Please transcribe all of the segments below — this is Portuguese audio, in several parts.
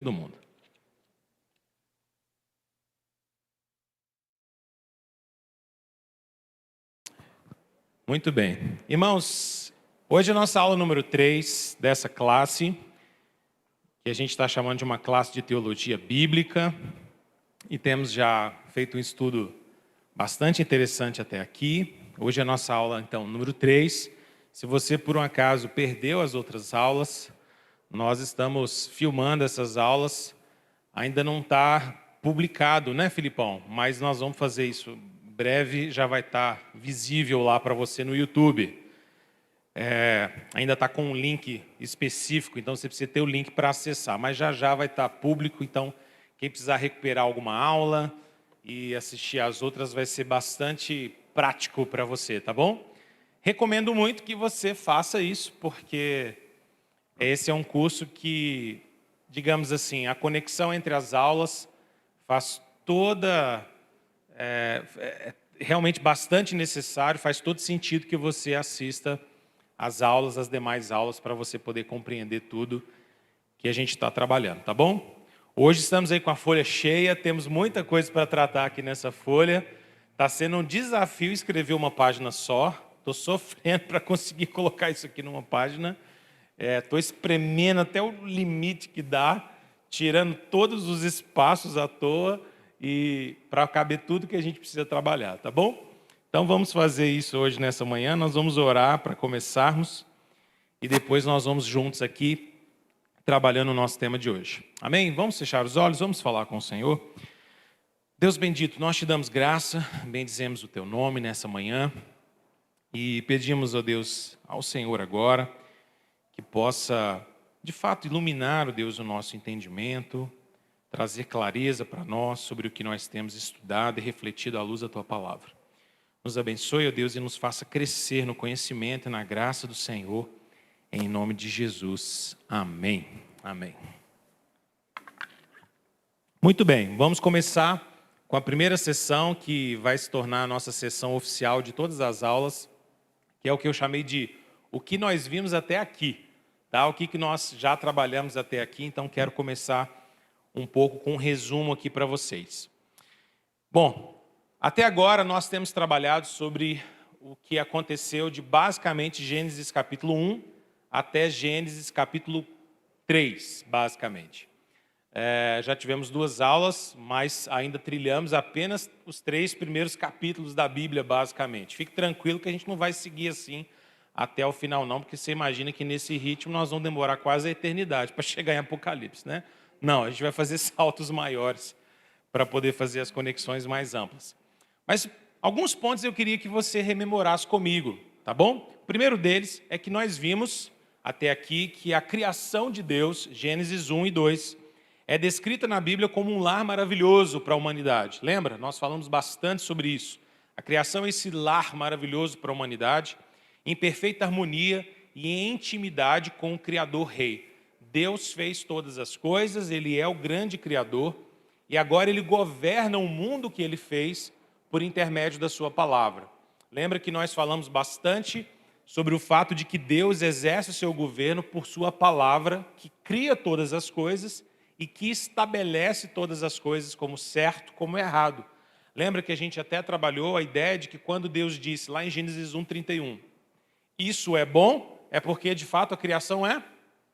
do mundo. Muito bem. Irmãos, hoje é a nossa aula número 3 dessa classe, que a gente está chamando de uma classe de teologia bíblica, e temos já feito um estudo bastante interessante até aqui. Hoje é a nossa aula, então, número 3. Se você, por um acaso, perdeu as outras aulas, nós estamos filmando essas aulas. Ainda não está publicado, né, Filipão? Mas nós vamos fazer isso em breve, já vai estar visível lá para você no YouTube. Ainda está com um link específico, então você precisa ter o link para acessar. Mas já vai estar público, então quem precisar recuperar alguma aula e assistir às outras vai ser bastante prático para você, tá bom? Recomendo muito que você faça isso, porque esse é um curso que, digamos assim, a conexão entre as aulas faz toda... É realmente bastante necessário, faz todo sentido que você assista às aulas, às demais aulas, para você poder compreender tudo que a gente está trabalhando, tá bom? Hoje estamos aí com a folha cheia, temos muita coisa para tratar aqui nessa folha. Está sendo um desafio escrever uma página só. Estou sofrendo para conseguir colocar isso aqui numa página. Estou espremendo até o limite que dá, tirando todos os espaços à toa e para caber tudo que a gente precisa trabalhar, tá bom? Então vamos fazer isso hoje nessa manhã. Nós vamos orar para começarmos e depois nós vamos juntos aqui trabalhando o nosso tema de hoje. Amém? Vamos fechar os olhos, vamos falar com o Senhor. Deus bendito, nós te damos graça, bendizemos o teu nome nessa manhã e pedimos, ó Deus, ao Senhor agora que possa, de fato, iluminar, ó Deus, o nosso entendimento, trazer clareza para nós sobre o que nós temos estudado e refletido à luz da tua palavra. Nos abençoe, ó Deus, e nos faça crescer no conhecimento e na graça do Senhor. Em nome de Jesus. Amém. Amém. Muito bem, vamos começar com a primeira sessão, que vai se tornar a nossa sessão oficial de todas as aulas, que é o que eu chamei de o que nós vimos até aqui, tá? O que nós já trabalhamos até aqui, então quero começar um pouco com um resumo aqui para vocês. Bom, até agora nós temos trabalhado sobre o que aconteceu de basicamente Gênesis capítulo 1 até Gênesis capítulo 3, basicamente. Já tivemos 2 aulas, mas ainda trilhamos apenas os 3 primeiros capítulos da Bíblia, basicamente. Fique tranquilo que a gente não vai seguir assim até o final, não, porque você imagina que nesse ritmo nós vamos demorar quase a eternidade para chegar em Apocalipse, né? Não, a gente vai fazer saltos maiores para poder fazer as conexões mais amplas. Mas alguns pontos eu queria que você rememorasse comigo, tá bom? O primeiro deles é que nós vimos até aqui que a criação de Deus, Gênesis 1 e 2, é descrita na Bíblia como um lar maravilhoso para a humanidade. Lembra? Nós falamos bastante sobre isso. A criação é esse lar maravilhoso para a humanidade, em perfeita harmonia e em intimidade com o Criador Rei. Deus fez todas as coisas, Ele é o grande Criador, e agora Ele governa o mundo que Ele fez por intermédio da sua palavra. Lembra que nós falamos bastante sobre o fato de que Deus exerce o seu governo por sua palavra, que cria todas as coisas e que estabelece todas as coisas como certo, como errado. Lembra que a gente até trabalhou a ideia de que quando Deus disse lá em Gênesis 1:31, isso é bom, é porque de fato a criação é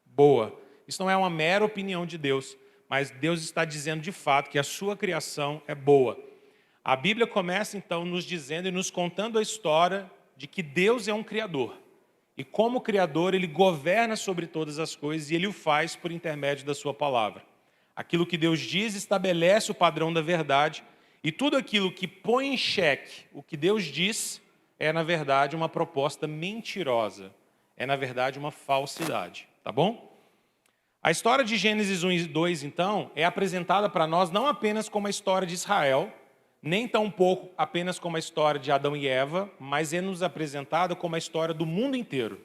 boa. Isso não é uma mera opinião de Deus, mas Deus está dizendo de fato que a sua criação é boa. A Bíblia começa então nos dizendo e nos contando a história de que Deus é um Criador. E como Criador, Ele governa sobre todas as coisas e Ele o faz por intermédio da sua palavra. Aquilo que Deus diz estabelece o padrão da verdade e tudo aquilo que põe em xeque o que Deus diz é, na verdade, uma proposta mentirosa. É, na verdade, uma falsidade. Tá bom? A história de Gênesis 1 e 2, então, é apresentada para nós não apenas como a história de Israel, nem tampouco apenas como a história de Adão e Eva, mas é nos apresentada como a história do mundo inteiro.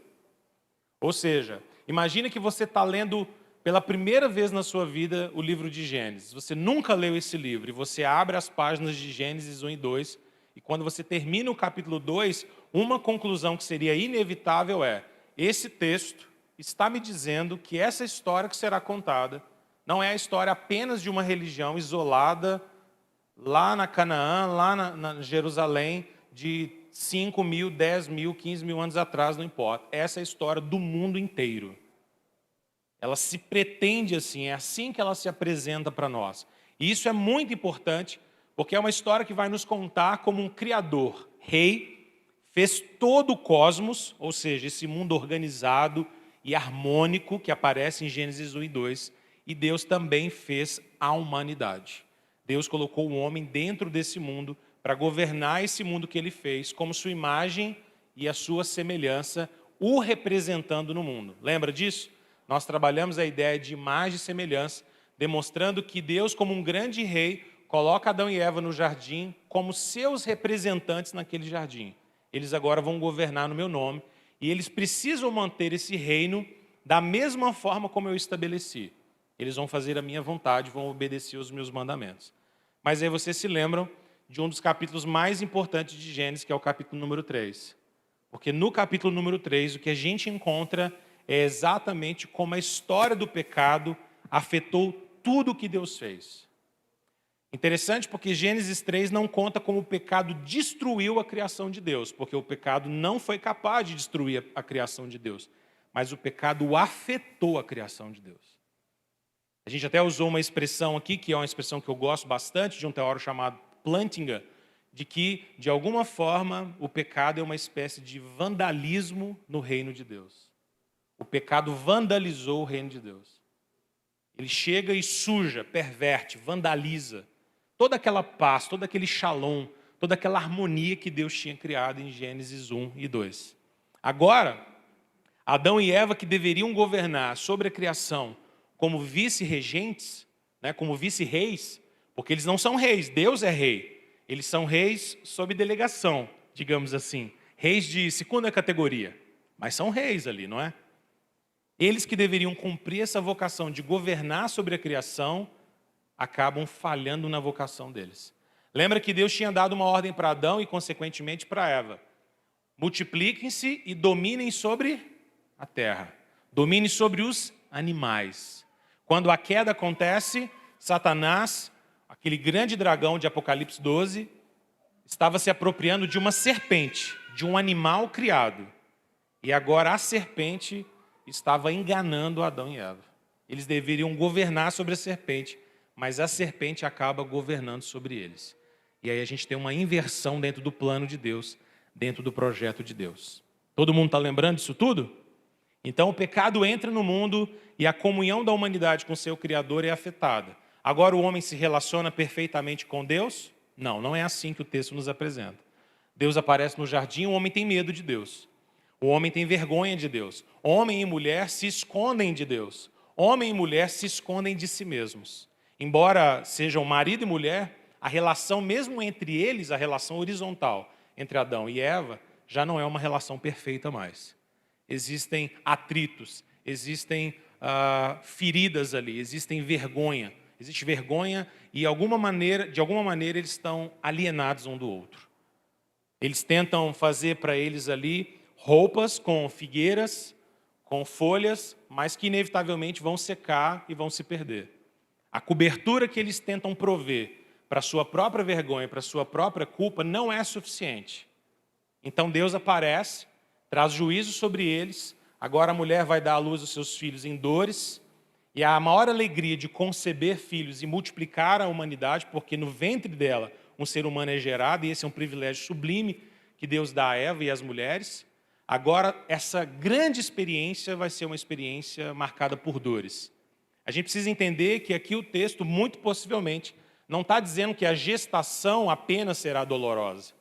Ou seja, imagine que você está lendo pela primeira vez na sua vida o livro de Gênesis. Você nunca leu esse livro e você abre as páginas de Gênesis 1 e 2 e quando você termina o capítulo 2, uma conclusão que seria inevitável é: esse texto está me dizendo que essa história que será contada Não é a história apenas de uma religião isolada lá na Canaã, lá na Jerusalém, de 5 mil, 10 mil, 15 mil anos atrás, não importa. Essa é a história do mundo inteiro. Ela se pretende assim, é assim que ela se apresenta para nós. E isso é muito importante, porque é uma história que vai nos contar como um criador, rei, fez todo o cosmos, ou seja, esse mundo organizado e harmônico que aparece em Gênesis 1 e 2, e Deus também fez a humanidade. Deus colocou o homem dentro desse mundo para governar esse mundo que ele fez, como sua imagem e a sua semelhança, o representando no mundo. Lembra disso? Nós trabalhamos a ideia de imagem e semelhança, demonstrando que Deus, como um grande rei, coloca Adão e Eva no jardim como seus representantes naquele jardim. Eles agora vão governar no meu nome e eles precisam manter esse reino da mesma forma como eu estabeleci. Eles vão fazer a minha vontade, vão obedecer os meus mandamentos. Mas aí vocês se lembram de um dos capítulos mais importantes de Gênesis, que é o capítulo número 3. Porque no capítulo número 3, o que a gente encontra é exatamente como a história do pecado afetou tudo o que Deus fez. Interessante porque Gênesis 3 não conta como o pecado destruiu a criação de Deus, porque o pecado não foi capaz de destruir a criação de Deus, mas o pecado afetou a criação de Deus. A gente até usou uma expressão aqui, que é uma expressão que eu gosto bastante, de um teórico chamado Plantinga, de que, de alguma forma, o pecado é uma espécie de vandalismo no reino de Deus. O pecado vandalizou o reino de Deus. Ele chega e suja, perverte, vandaliza toda aquela paz, todo aquele shalom, toda aquela harmonia que Deus tinha criado em Gênesis 1 e 2. Agora, Adão e Eva, que deveriam governar sobre a criação como vice-regentes, né, como vice-reis, porque eles não são reis, Deus é rei. Eles são reis sob delegação, digamos assim. Reis de segunda categoria, mas são reis ali, não é? Eles que deveriam cumprir essa vocação de governar sobre a criação, acabam falhando na vocação deles. Lembra que Deus tinha dado uma ordem para Adão e, consequentemente, para Eva. Multipliquem-se e dominem sobre a terra. Dominem sobre os animais. Quando a queda acontece, Satanás, aquele grande dragão de Apocalipse 12, estava se apropriando de uma serpente, de um animal criado. E agora a serpente estava enganando Adão e Eva. Eles deveriam governar sobre a serpente, mas a serpente acaba governando sobre eles. E aí a gente tem uma inversão dentro do plano de Deus, dentro do projeto de Deus. Todo mundo está lembrando disso tudo? Então o pecado entra no mundo e a comunhão da humanidade com seu Criador é afetada. Agora o homem se relaciona perfeitamente com Deus? Não, não é assim que o texto nos apresenta. Deus aparece no jardim, o homem tem medo de Deus. O homem tem vergonha de Deus. Homem e mulher se escondem de Deus. Homem e mulher se escondem de si mesmos. Embora sejam marido e mulher, a relação mesmo entre eles, a relação horizontal entre Adão e Eva, já não é uma relação perfeita mais. Existem atritos, existem feridas ali, existem vergonha. Existe vergonha e de alguma maneira eles estão alienados um do outro. Eles tentam fazer para eles ali roupas com figueiras, com folhas, mas que inevitavelmente vão secar e vão se perder. A cobertura que eles tentam prover para a sua própria vergonha, para a sua própria culpa, não é suficiente. Então Deus aparece, traz juízo sobre eles. Agora a mulher vai dar à luz aos seus filhos em dores. E a maior alegria de conceber filhos e multiplicar a humanidade, porque no ventre dela um ser humano é gerado, e esse é um privilégio sublime que Deus dá a Eva e às mulheres. Agora, essa grande experiência vai ser uma experiência marcada por dores. A gente precisa entender que aqui o texto, muito possivelmente, não está dizendo que a gestação apenas será dolorosa.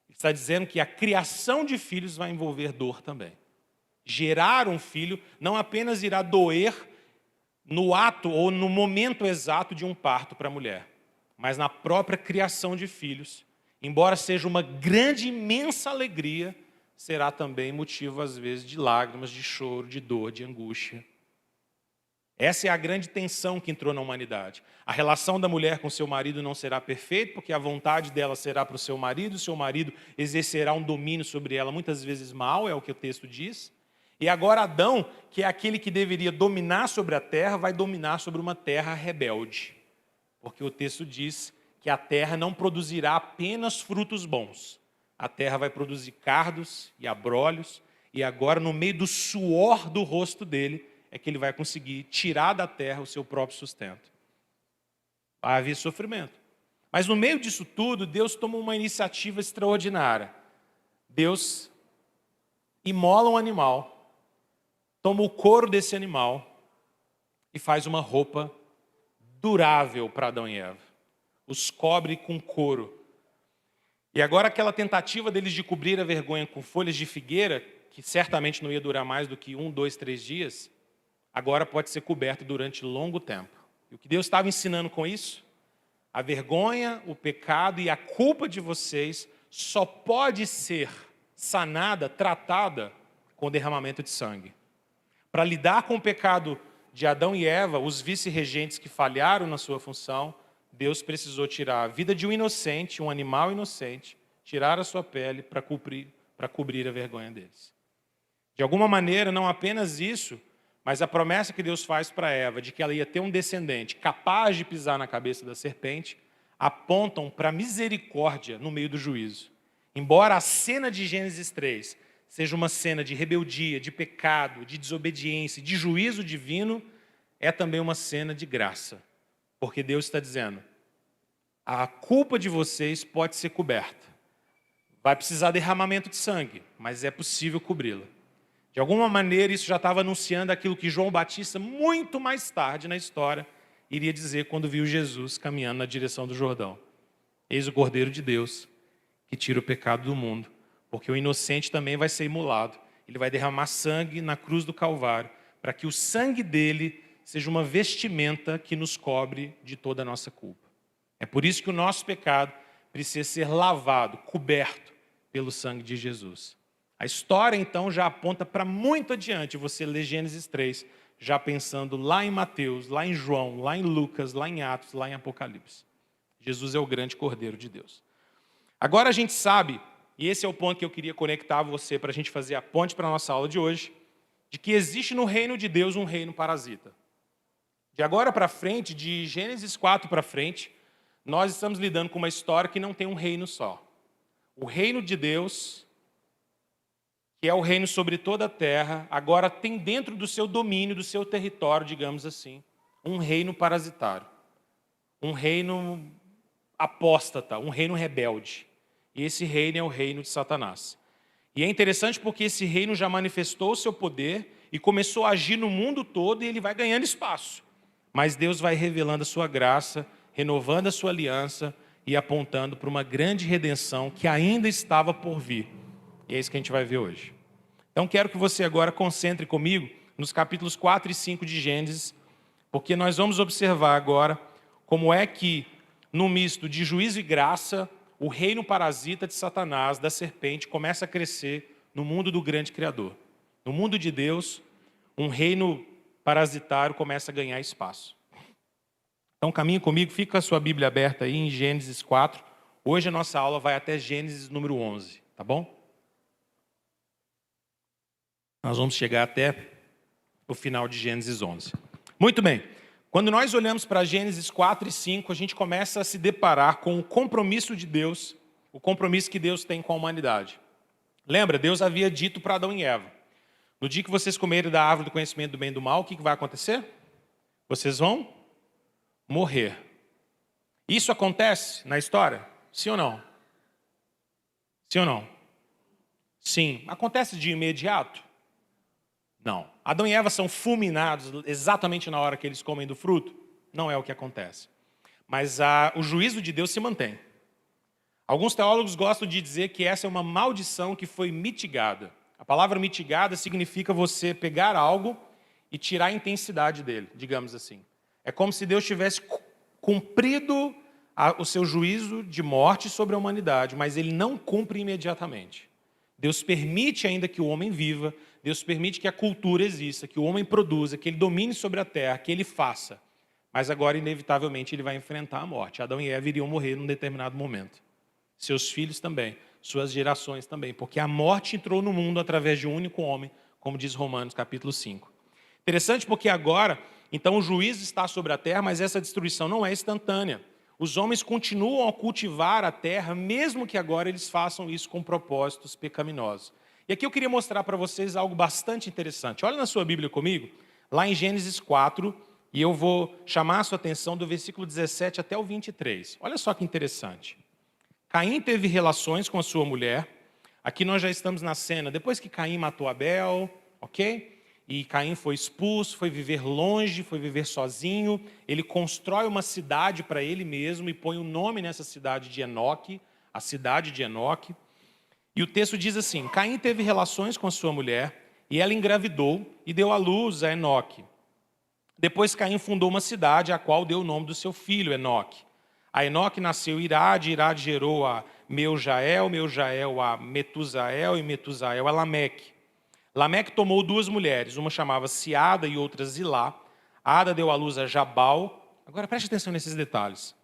Ele está dizendo que a criação de filhos vai envolver dor também. Gerar um filho não apenas irá doer no ato ou no momento exato de um parto para a mulher, mas na própria criação de filhos. Embora seja uma grande, imensa alegria, será também motivo, às vezes, de lágrimas, de choro, de dor, de angústia. Essa é a grande tensão que entrou na humanidade. A relação da mulher com seu marido não será perfeita, porque a vontade dela será para o seu marido exercerá um domínio sobre ela, muitas vezes mal, é o que o texto diz. E agora Adão, que é aquele que deveria dominar sobre a terra, vai dominar sobre uma terra rebelde. Porque o texto diz que a terra não produzirá apenas frutos bons. A terra vai produzir cardos e abrolhos, e agora no meio do suor do rosto dele é que ele vai conseguir tirar da terra o seu próprio sustento. Vai haver sofrimento. Mas no meio disso tudo, Deus toma uma iniciativa extraordinária. Deus imola um animal, toma o couro desse animal e faz uma roupa durável para Adão e Eva. Os cobre com couro. E agora aquela tentativa deles de cobrir a vergonha com folhas de figueira, que certamente não ia durar mais do que 1, 2, 3 dias, agora pode ser coberto durante longo tempo. E o que Deus estava ensinando com isso? A vergonha, o pecado e a culpa de vocês só pode ser sanada, tratada com o derramamento de sangue. Para lidar com o pecado de Adão e Eva, os vice-regentes que falharam na sua função, Deus precisou tirar a vida de um inocente, um animal inocente, tirar a sua pele para cobrir a vergonha deles. De alguma maneira, não apenas isso, mas a promessa que Deus faz para Eva, de que ela ia ter um descendente capaz de pisar na cabeça da serpente, apontam para a misericórdia no meio do juízo. Embora a cena de Gênesis 3 seja uma cena de rebeldia, de pecado, de desobediência, de juízo divino, é também uma cena de graça. Porque Deus está dizendo, a culpa de vocês pode ser coberta. Vai precisar de derramamento de sangue, mas é possível cobri-la. De alguma maneira, isso já estava anunciando aquilo que João Batista, muito mais tarde na história, iria dizer quando viu Jesus caminhando na direção do Jordão. Eis o Cordeiro de Deus, que tira o pecado do mundo, porque o inocente também vai ser imolado. Ele vai derramar sangue na cruz do Calvário, para que o sangue dele seja uma vestimenta que nos cobre de toda a nossa culpa. É por isso que o nosso pecado precisa ser lavado, coberto pelo sangue de Jesus. A história, então, já aponta para muito adiante. Você lê Gênesis 3, já pensando lá em Mateus, lá em João, lá em Lucas, lá em Atos, lá em Apocalipse. Jesus é o grande Cordeiro de Deus. Agora a gente sabe, e esse é o ponto que eu queria conectar você para a gente fazer a ponte para a nossa aula de hoje, de que existe no reino de Deus um reino parasita. De agora para frente, de Gênesis 4 para frente, nós estamos lidando com uma história que não tem um reino só. O reino de Deus, que é o reino sobre toda a terra, agora tem dentro do seu domínio, do seu território, digamos assim, um reino parasitário. Um reino apóstata, um reino rebelde. E esse reino é o reino de Satanás. E é interessante porque esse reino já manifestou o seu poder e começou a agir no mundo todo e ele vai ganhando espaço. Mas Deus vai revelando a sua graça, renovando a sua aliança e apontando para uma grande redenção que ainda estava por vir. E é isso que a gente vai ver hoje. Então quero que você agora concentre comigo nos capítulos 4 e 5 de Gênesis, porque nós vamos observar agora como é que, no misto de juízo e graça, o reino parasita de Satanás, da serpente, começa a crescer no mundo do grande Criador. No mundo de Deus, um reino parasitário começa a ganhar espaço. Então caminhe comigo, fica com a sua Bíblia aberta aí em Gênesis 4. Hoje a nossa aula vai até Gênesis número 11, tá bom? Nós vamos chegar até o final de Gênesis 11. Muito bem. Quando nós olhamos para Gênesis 4 e 5, a gente começa a se deparar com o compromisso de Deus, o compromisso que Deus tem com a humanidade. Lembra, Deus havia dito para Adão e Eva, no dia que vocês comerem da árvore do conhecimento do bem e do mal, o que vai acontecer? Vocês vão morrer. Isso acontece na história? Sim ou não? Sim ou não? Sim. Acontece de imediato? Não. Adão e Eva são fulminados exatamente na hora que eles comem do fruto? Não é o que acontece. Mas o juízo de Deus se mantém. Alguns teólogos gostam de dizer que essa é uma maldição que foi mitigada. A palavra mitigada significa você pegar algo e tirar a intensidade dele, digamos assim. É como se Deus tivesse cumprido o seu juízo de morte sobre a humanidade, mas ele não cumpre imediatamente. Deus permite ainda que o homem viva, Deus permite que a cultura exista, que o homem produza, que ele domine sobre a terra, que ele faça. Mas agora, inevitavelmente, ele vai enfrentar a morte. Adão e Eva iriam morrer num determinado momento. Seus filhos também, suas gerações também. Porque a morte entrou no mundo através de um único homem, como diz Romanos capítulo 5. Interessante porque agora, então o juízo está sobre a terra, mas essa destruição não é instantânea. Os homens continuam a cultivar a terra, mesmo que agora eles façam isso com propósitos pecaminosos. E aqui eu queria mostrar para vocês algo bastante interessante. Olha na sua Bíblia comigo, lá em Gênesis 4, e eu vou chamar a sua atenção do versículo 17 até o 23. Olha só que interessante. Caim teve relações com a sua mulher. Aqui nós já estamos na cena, depois que Caim matou Abel, ok? E Caim foi expulso, foi viver longe, foi viver sozinho. Ele constrói uma cidade para ele mesmo e põe o nome nessa cidade de Enoque, a cidade de Enoque. E o texto diz assim: Caim teve relações com a sua mulher e ela engravidou e deu à luz a Enoque. Depois Caim fundou uma cidade, a qual deu o nome do seu filho, Enoque. A Enoque nasceu Irade, Irade gerou a Meujael, Meujael a Metusael e Metusael a Lameque. Lameque tomou 2 mulheres, uma chamava-se Ada e outra Zilá. A Ada deu à luz a Jabal. Agora preste atenção nesses detalhes.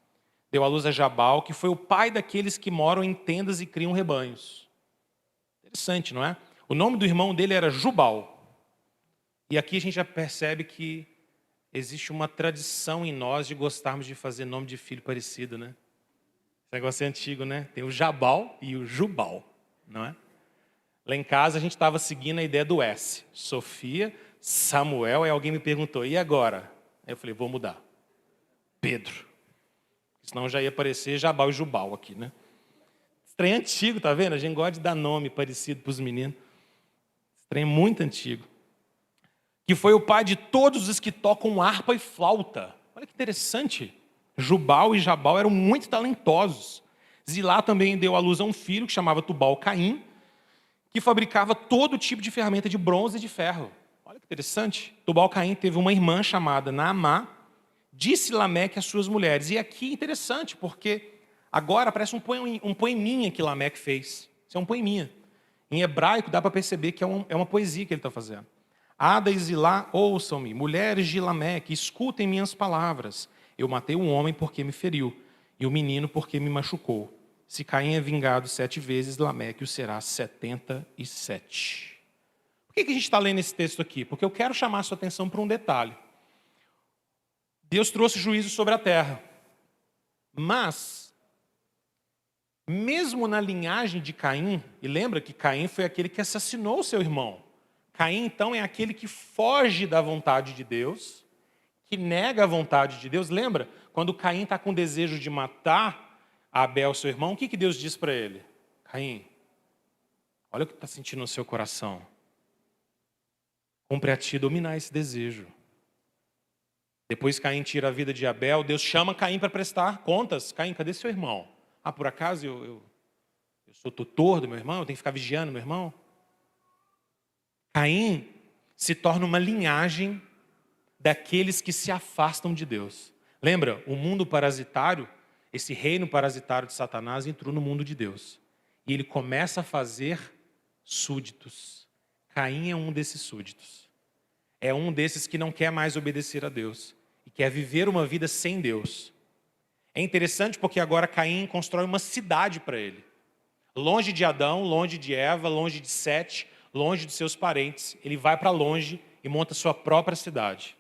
Deu à luz a Jabal, que foi o pai daqueles que moram em tendas e criam rebanhos. Interessante, não é? O nome do irmão dele era Jubal. E aqui a gente já percebe que existe uma tradição em nós de gostarmos de fazer nome de filho parecido, né? Esse negócio é antigo, né? Tem o Jabal e o Jubal, não é? Lá em casa a gente estava seguindo a ideia do S. Sofia, Samuel, aí alguém me perguntou, e agora? Aí eu falei, vou mudar. Pedro. Senão já ia aparecer Jabal e Jubal aqui, né? Esse trem é antigo, tá vendo? A gente gosta de dar nome parecido para os meninos. Esse trem é muito antigo. Que foi o pai de todos os que tocam harpa e flauta. Olha que interessante. Jubal e Jabal eram muito talentosos. Zilá também deu à luz a um filho que chamava Tubal-Caim, que fabricava todo tipo de ferramenta de bronze e de ferro. Olha que interessante. Tubal-Caim teve uma irmã chamada Naamá, disse Lameque às suas mulheres. E aqui é interessante, porque agora parece um poeminha que Lameque fez. Isso é um poeminha. Em hebraico dá para perceber que é uma poesia que ele está fazendo. Ada e Zilá, ouçam-me, mulheres de Lameque, escutem minhas palavras. Eu matei um homem porque me feriu, e o menino porque me machucou. Se Caim é vingado 7 vezes, Lameque o será 77. Por que a gente está lendo esse texto aqui? Porque eu quero chamar a sua atenção para um detalhe. Deus trouxe juízo sobre a terra. Mas, mesmo na linhagem de Caim, e lembra que Caim foi aquele que assassinou o seu irmão. Caim, então, é aquele que foge da vontade de Deus, que nega a vontade de Deus. Lembra? Quando Caim está com desejo de matar Abel, seu irmão, o que Deus diz para ele? Caim, olha o que está sentindo no seu coração. Cumpre a ti dominar esse desejo. Depois Caim tira a vida de Abel, Deus chama Caim para prestar contas. Caim, cadê seu irmão? Ah, por acaso eu sou tutor do meu irmão? Eu tenho que ficar vigiando meu irmão? Caim se torna uma linhagem daqueles que se afastam de Deus. Lembra? O mundo parasitário, esse reino parasitário de Satanás entrou no mundo de Deus. E ele começa a fazer súditos. Caim é um desses súditos. É um desses que não quer mais obedecer a Deus. E quer viver uma vida sem Deus. É interessante porque agora Caim constrói uma cidade para ele. Longe de Adão, longe de Eva, longe de Sete, longe de seus parentes. Ele vai para longe e monta sua própria cidade.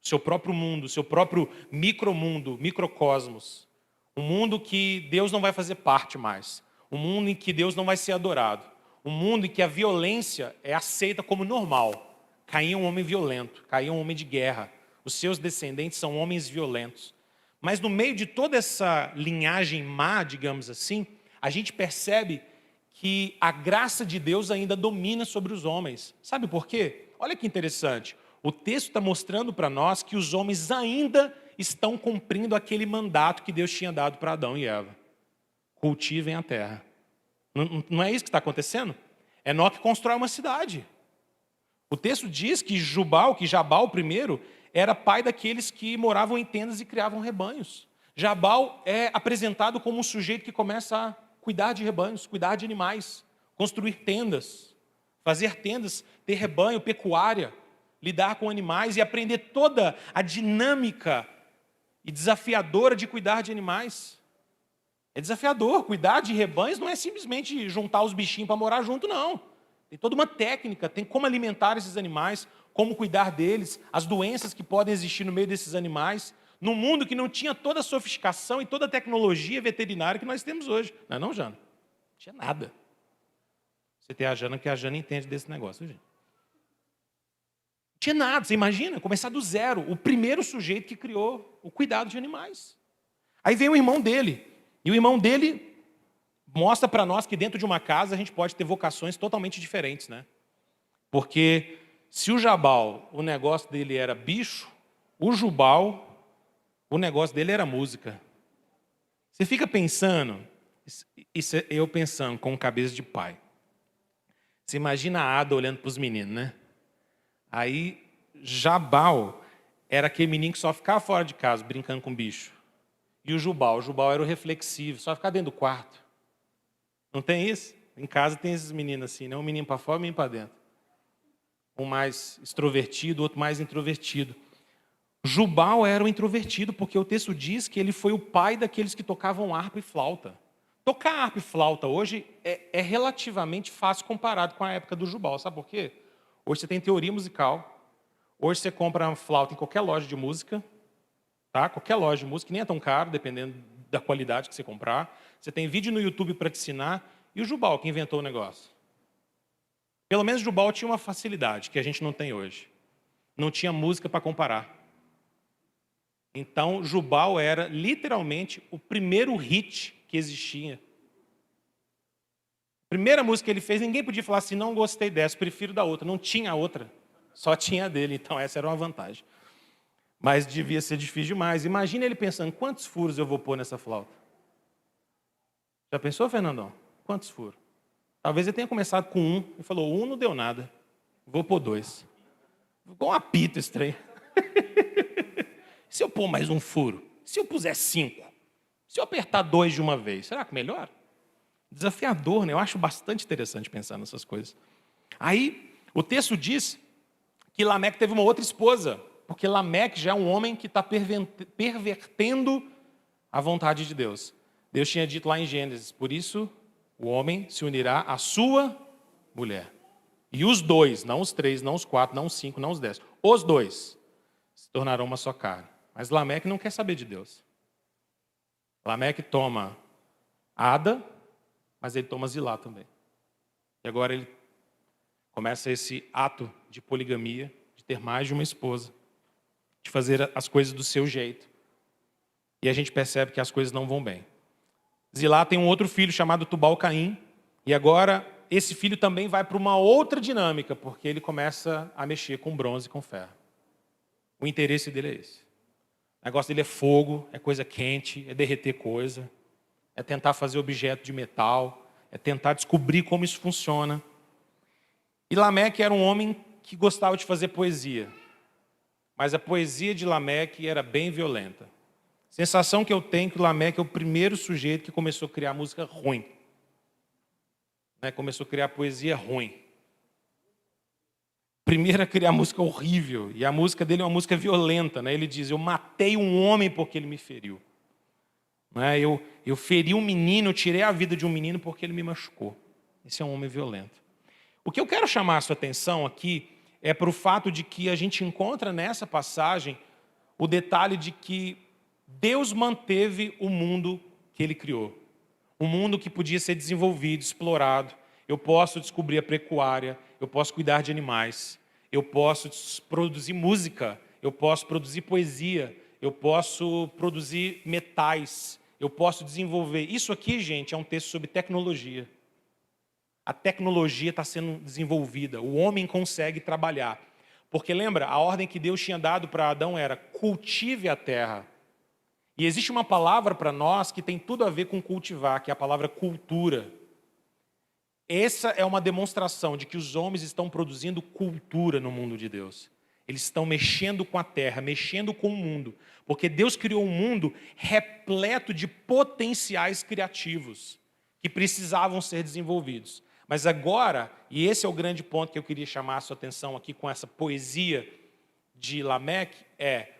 Seu próprio mundo, seu próprio micromundo, microcosmos. Um mundo que Deus não vai fazer parte mais. Um mundo em que Deus não vai ser adorado. Um mundo em que a violência é aceita como normal. Caim é um homem violento. Caim é um homem de guerra. Os seus descendentes são homens violentos. Mas no meio de toda essa linhagem má, digamos assim, a gente percebe que a graça de Deus ainda domina sobre os homens. Sabe por quê? Olha que interessante. O texto está mostrando para nós que os homens ainda estão cumprindo aquele mandato que Deus tinha dado para Adão e Eva. Cultivem a terra. Não é isso que está acontecendo? Enoque constrói uma cidade. O texto diz que Jabal primeiro, era pai daqueles que moravam em tendas e criavam rebanhos. Jabal é apresentado como um sujeito que começa a cuidar de rebanhos, cuidar de animais, construir tendas, fazer tendas, ter rebanho, pecuária, lidar com animais e aprender toda a dinâmica e desafiadora de cuidar de animais. É desafiador. Cuidar de rebanhos não é simplesmente juntar os bichinhos para morar junto, não. Tem toda uma técnica, tem como alimentar esses animais, como cuidar deles, as doenças que podem existir no meio desses animais, num mundo que não tinha toda a sofisticação e toda a tecnologia veterinária que nós temos hoje. Não é não, Jana? Não tinha nada. Você tem a Jana, que a Jana entende desse negócio, gente. Não tinha nada, você imagina, começar do zero. O primeiro sujeito que criou o cuidado de animais. Aí vem o irmão dele. E o irmão dele mostra para nós que dentro de uma casa a gente pode ter vocações totalmente diferentes, né? Porque se o Jabal, o negócio dele era bicho, o Jubal, o negócio dele era música. Você fica pensando, isso é eu pensando com cabeça de pai. Você imagina a Ada olhando para os meninos, né? Aí, Jabal era aquele menino que só ficava fora de casa, brincando com bicho. E o Jubal era o reflexivo, só ficava dentro do quarto. Não tem isso? Em casa tem esses meninos assim, né? Um menino para fora e um menino para dentro. Um mais extrovertido, outro mais introvertido. Jubal era o introvertido, porque o texto diz que ele foi o pai daqueles que tocavam harpa e flauta. Tocar harpa e flauta hoje é relativamente fácil comparado com a época do Jubal. Sabe por quê? Hoje você tem teoria musical. Hoje você compra uma flauta em qualquer loja de música. Tá? Qualquer loja de música, nem é tão caro, dependendo da qualidade que você comprar. Você tem vídeo no YouTube para te ensinar. E o Jubal, que inventou o negócio? Pelo menos o Jubal tinha uma facilidade que a gente não tem hoje. Não tinha música para comparar. Então, Jubal era literalmente o primeiro hit que existia. A primeira música que ele fez, ninguém podia falar assim, não gostei dessa, prefiro da outra. Não tinha outra, só tinha a dele. Então, essa era uma vantagem. Mas devia ser difícil demais. Imagina ele pensando, quantos furos eu vou pôr nessa flauta? Já pensou, Fernandão? Quantos furos? Talvez ele tenha começado com 1 e falou, 1 não deu nada, vou pôr 2. Ficou um apito estranho. Se eu pôr mais um furo? Se eu puser 5? Se eu apertar 2 de uma vez, será que melhora? Desafiador, né? Eu acho bastante interessante pensar nessas coisas. Aí, o texto diz que Lameque teve uma outra esposa, porque Lameque já é um homem que está pervertendo a vontade de Deus. Deus tinha dito lá em Gênesis, por isso o homem se unirá à sua mulher. E os dois, não os 3, não os 4, não os 5, não os 10, os dois se tornarão uma só carne. Mas Lameque não quer saber de Deus. Lameque toma Ada, mas ele toma Zilá também. E agora ele começa esse ato de poligamia, de ter mais de uma esposa, de fazer as coisas do seu jeito. E a gente percebe que as coisas não vão bem. Zilá tem um outro filho chamado Tubal-Caim, e agora esse filho também vai para uma outra dinâmica, porque ele começa a mexer com bronze e com ferro. O interesse dele é esse. O negócio dele é fogo, é coisa quente, é derreter coisa, é tentar fazer objeto de metal, é tentar descobrir como isso funciona. E Lameque era um homem que gostava de fazer poesia, mas a poesia de Lameque era bem violenta. A sensação que eu tenho é que Lameque é o primeiro sujeito que começou a criar música ruim. Começou a criar poesia ruim. Primeiro a criar música horrível, e a música dele é uma música violenta. Ele diz, eu matei um homem porque ele me feriu. Eu feri um menino, eu tirei a vida de um menino porque ele me machucou. Esse é um homem violento. O que eu quero chamar a sua atenção aqui é para o fato de que a gente encontra nessa passagem o detalhe de que Deus manteve o mundo que Ele criou. Um mundo que podia ser desenvolvido, explorado. Eu posso descobrir a pecuária, eu posso cuidar de animais, eu posso produzir música, eu posso produzir poesia, eu posso produzir metais, eu posso desenvolver. Isso aqui, gente, é um texto sobre tecnologia. A tecnologia está sendo desenvolvida, o homem consegue trabalhar. Porque lembra, a ordem que Deus tinha dado para Adão era cultive a terra. E existe uma palavra para nós que tem tudo a ver com cultivar, que é a palavra cultura. Essa é uma demonstração de que os homens estão produzindo cultura no mundo de Deus. Eles estão mexendo com a terra, mexendo com o mundo. Porque Deus criou um mundo repleto de potenciais criativos que precisavam ser desenvolvidos. Mas agora, e esse é o grande ponto que eu queria chamar a sua atenção aqui com essa poesia de Lameque, é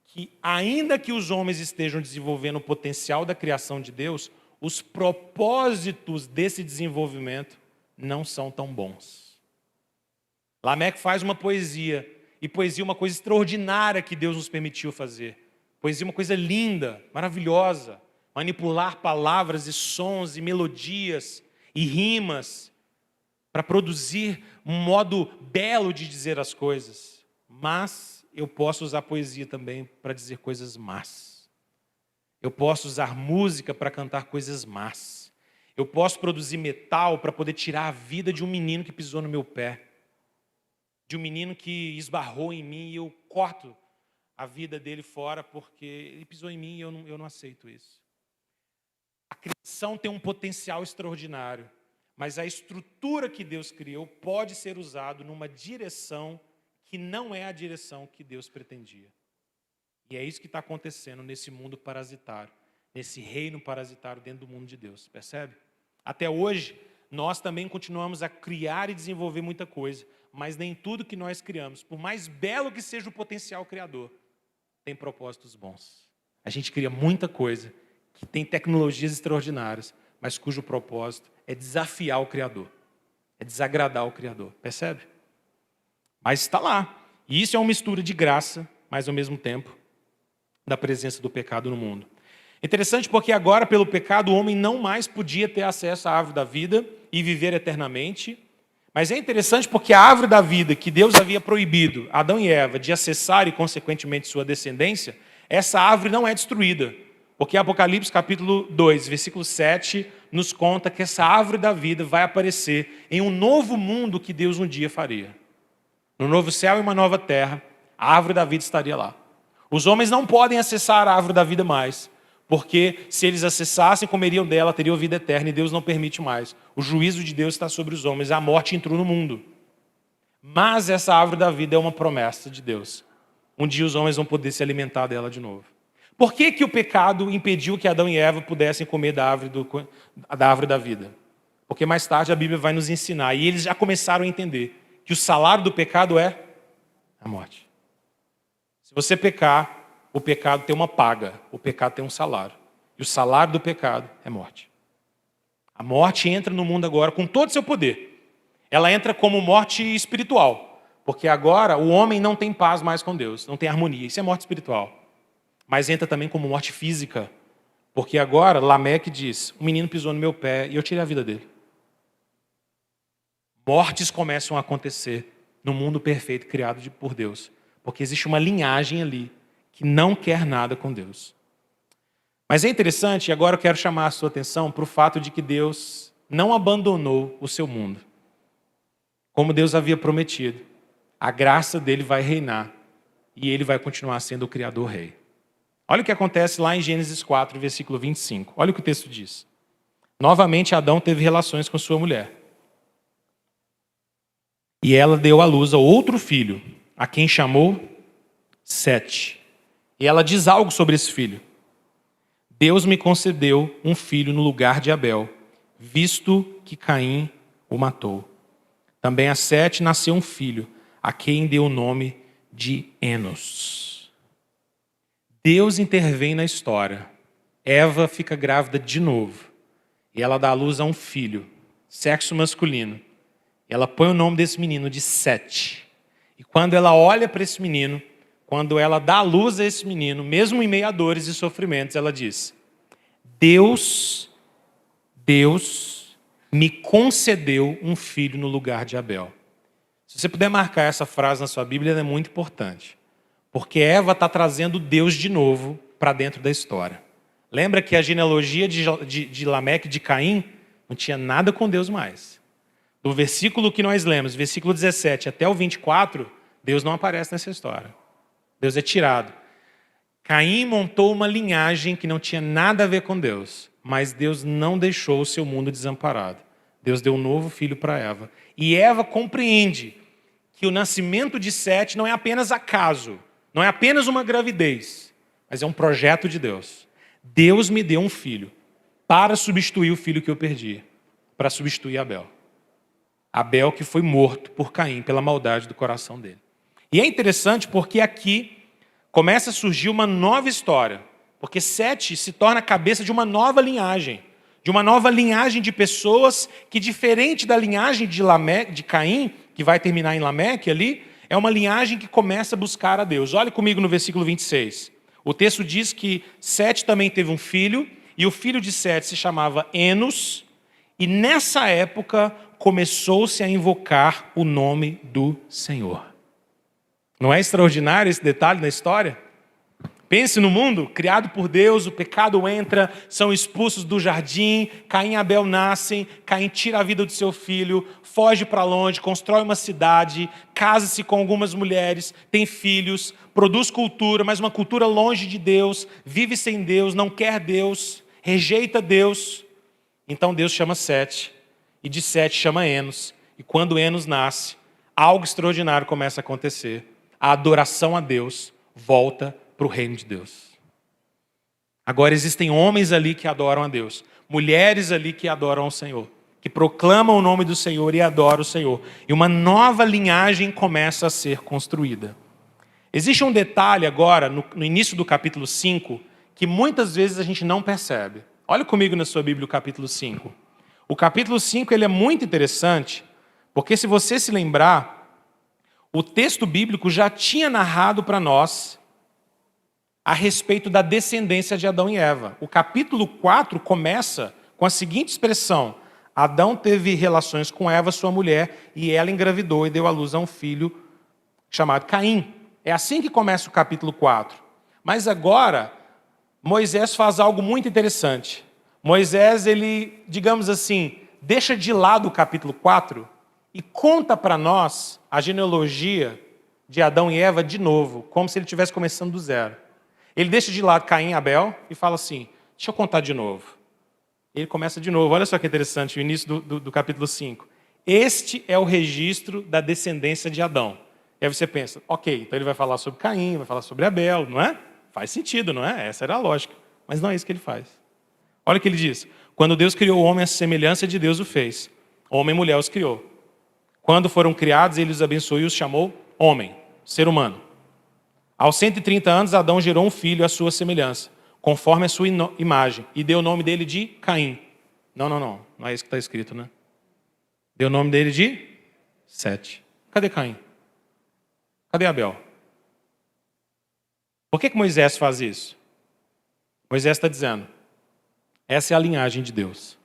que ainda que os homens estejam desenvolvendo o potencial da criação de Deus, os propósitos desse desenvolvimento não são tão bons. Lameque faz uma poesia, e poesia é uma coisa extraordinária que Deus nos permitiu fazer. Poesia é uma coisa linda, maravilhosa. Manipular palavras e sons e melodias e rimas para produzir um modo belo de dizer as coisas. Mas eu posso usar poesia também para dizer coisas más. Eu posso usar música para cantar coisas más. Eu posso produzir metal para poder tirar a vida de um menino que pisou no meu pé. De um menino que esbarrou em mim e eu corto a vida dele fora porque ele pisou em mim e eu não aceito isso. A criação tem um potencial extraordinário, mas a estrutura que Deus criou pode ser usado numa direção que não é a direção que Deus pretendia. E é isso que está acontecendo nesse mundo parasitário, nesse reino parasitário dentro do mundo de Deus, percebe? Até hoje, nós também continuamos a criar e desenvolver muita coisa, mas nem tudo que nós criamos, por mais belo que seja o potencial criador, tem propósitos bons. A gente cria muita coisa que tem tecnologias extraordinárias, mas cujo propósito é desafiar o Criador, é desagradar o Criador, percebe? Mas está lá. E isso é uma mistura de graça, mas ao mesmo tempo da presença do pecado no mundo. Interessante porque agora, pelo pecado, o homem não mais podia ter acesso à árvore da vida e viver eternamente. Mas é interessante porque a árvore da vida que Deus havia proibido Adão e Eva de acessar e, consequentemente, sua descendência, essa árvore não é destruída. Porque Apocalipse capítulo 2, versículo 7, nos conta que essa árvore da vida vai aparecer em um novo mundo que Deus um dia faria. No novo céu e uma nova terra, a árvore da vida estaria lá. Os homens não podem acessar a árvore da vida mais, porque se eles acessassem, comeriam dela, teriam vida eterna, e Deus não permite mais. O juízo de Deus está sobre os homens, a morte entrou no mundo. Mas essa árvore da vida é uma promessa de Deus. Um dia os homens vão poder se alimentar dela de novo. Por que que o pecado impediu que Adão e Eva pudessem comer da árvore da vida? Porque mais tarde a Bíblia vai nos ensinar, e eles já começaram a entender, que o salário do pecado é a morte. Se você pecar, o pecado tem uma paga, o pecado tem um salário. E o salário do pecado é morte. A morte entra no mundo agora com todo o seu poder. Ela entra como morte espiritual, porque agora o homem não tem paz mais com Deus, não tem harmonia, isso é morte espiritual. Mas entra também como morte física, porque agora Lameque diz, um menino pisou no meu pé e eu tirei a vida dele. Mortes começam a acontecer no mundo perfeito criado por Deus, porque existe uma linhagem ali que não quer nada com Deus. Mas é interessante, e agora eu quero chamar a sua atenção para o fato de que Deus não abandonou o seu mundo. Como Deus havia prometido, a graça dele vai reinar e ele vai continuar sendo o Criador-Rei. Olha o que acontece lá em Gênesis 4, versículo 25. Olha o que o texto diz. Novamente Adão teve relações com sua mulher. E ela deu à luz a outro filho, a quem chamou Sete. E ela diz algo sobre esse filho. Deus me concedeu um filho no lugar de Abel, visto que Caim o matou. Também a Sete nasceu um filho, a quem deu o nome de Enos. Deus intervém na história. Eva fica grávida de novo. E ela dá à luz a um filho, sexo masculino. Ela põe o nome desse menino de Sete. E quando ela olha para esse menino, quando ela dá à luz a esse menino, mesmo em meio a dores e sofrimentos, ela diz, Deus me concedeu um filho no lugar de Abel. Se você puder marcar essa frase na sua Bíblia, ela é muito importante. Porque Eva está trazendo Deus de novo para dentro da história. Lembra que a genealogia de Lameque, de Caim, não tinha nada com Deus mais. Do versículo que nós lemos, versículo 17 até o 24, Deus não aparece nessa história. Deus é tirado. Caim montou uma linhagem que não tinha nada a ver com Deus, mas Deus não deixou o seu mundo desamparado. Deus deu um novo filho para Eva. E Eva compreende que o nascimento de Sete não é apenas acaso, não é apenas uma gravidez, mas é um projeto de Deus. Deus me deu um filho para substituir o filho que eu perdi, para substituir Abel. Abel que foi morto por Caim pela maldade do coração dele. E é interessante porque aqui começa a surgir uma nova história, porque Sete se torna a cabeça de uma nova linhagem de pessoas que, diferente da linhagem de Caim, que vai terminar em Lameque ali, é uma linhagem que começa a buscar a Deus. Olha comigo no versículo 26. O texto diz que Sete também teve um filho, e o filho de Sete se chamava Enos, e nessa época começou-se a invocar o nome do Senhor. Não é extraordinário esse detalhe na história? Pense no mundo, criado por Deus, o pecado entra, são expulsos do jardim, Caim e Abel nascem, Caim tira a vida do seu filho, foge para longe, constrói uma cidade, casa-se com algumas mulheres, tem filhos, produz cultura, mas uma cultura longe de Deus, vive sem Deus, não quer Deus, rejeita Deus. Então Deus chama Sete, e de Sete chama Enos, e quando Enos nasce, algo extraordinário começa a acontecer. A adoração a Deus volta para o reino de Deus. Agora existem homens ali que adoram a Deus, mulheres ali que adoram ao Senhor, que proclamam o nome do Senhor e adoram o Senhor. E uma nova linhagem começa a ser construída. Existe um detalhe agora, no início do capítulo 5, que muitas vezes a gente não percebe. Olha comigo na sua Bíblia o capítulo 5. O capítulo 5 ele é muito interessante, porque se você se lembrar, o texto bíblico já tinha narrado para nós a respeito da descendência de Adão e Eva. O capítulo 4 começa com a seguinte expressão: Adão teve relações com Eva, sua mulher, e ela engravidou e deu à luz a um filho chamado Caim. É assim que começa o capítulo 4. Mas agora, Moisés faz algo muito interessante. Moisés, ele, digamos assim, deixa de lado o capítulo 4 e conta para nós a genealogia de Adão e Eva de novo, como se ele estivesse começando do zero. Ele deixa de lado Caim e Abel e fala assim, deixa eu contar de novo. Ele começa de novo, olha só que interessante, o início do capítulo 5. Este é o registro da descendência de Adão. E aí você pensa, ok, então ele vai falar sobre Caim, vai falar sobre Abel, não é? Faz sentido, não é? Essa era a lógica. Mas não é isso que ele faz. Olha o que ele diz. Quando Deus criou o homem, a semelhança de Deus o fez. Homem e mulher os criou. Quando foram criados, ele os abençoou e os chamou homem, ser humano. Aos 130 anos, Adão gerou um filho à sua semelhança, conforme a sua imagem, e deu o nome dele de Caim. Não é isso que está escrito, né? Deu o nome dele de Sete. Cadê Caim? Cadê Abel? Por que Moisés faz isso? Moisés está dizendo, essa é a linhagem de Deus.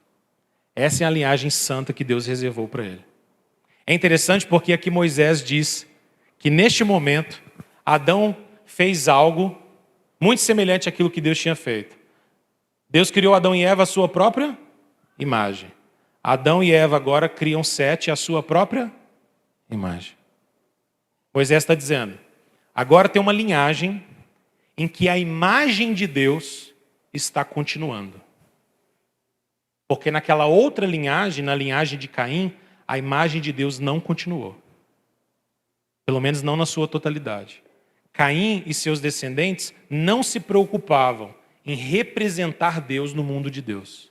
Essa é a linhagem santa que Deus reservou para ele. É interessante porque aqui Moisés diz que neste momento, Adão fez algo muito semelhante àquilo que Deus tinha feito. Deus criou Adão e Eva à sua própria imagem. Adão e Eva agora criam Sete à sua própria imagem. Moisés está dizendo, agora tem uma linhagem em que a imagem de Deus está continuando. Porque naquela outra linhagem, na linhagem de Caim, a imagem de Deus não continuou. Pelo menos não na sua totalidade. Caim e seus descendentes não se preocupavam em representar Deus no mundo de Deus.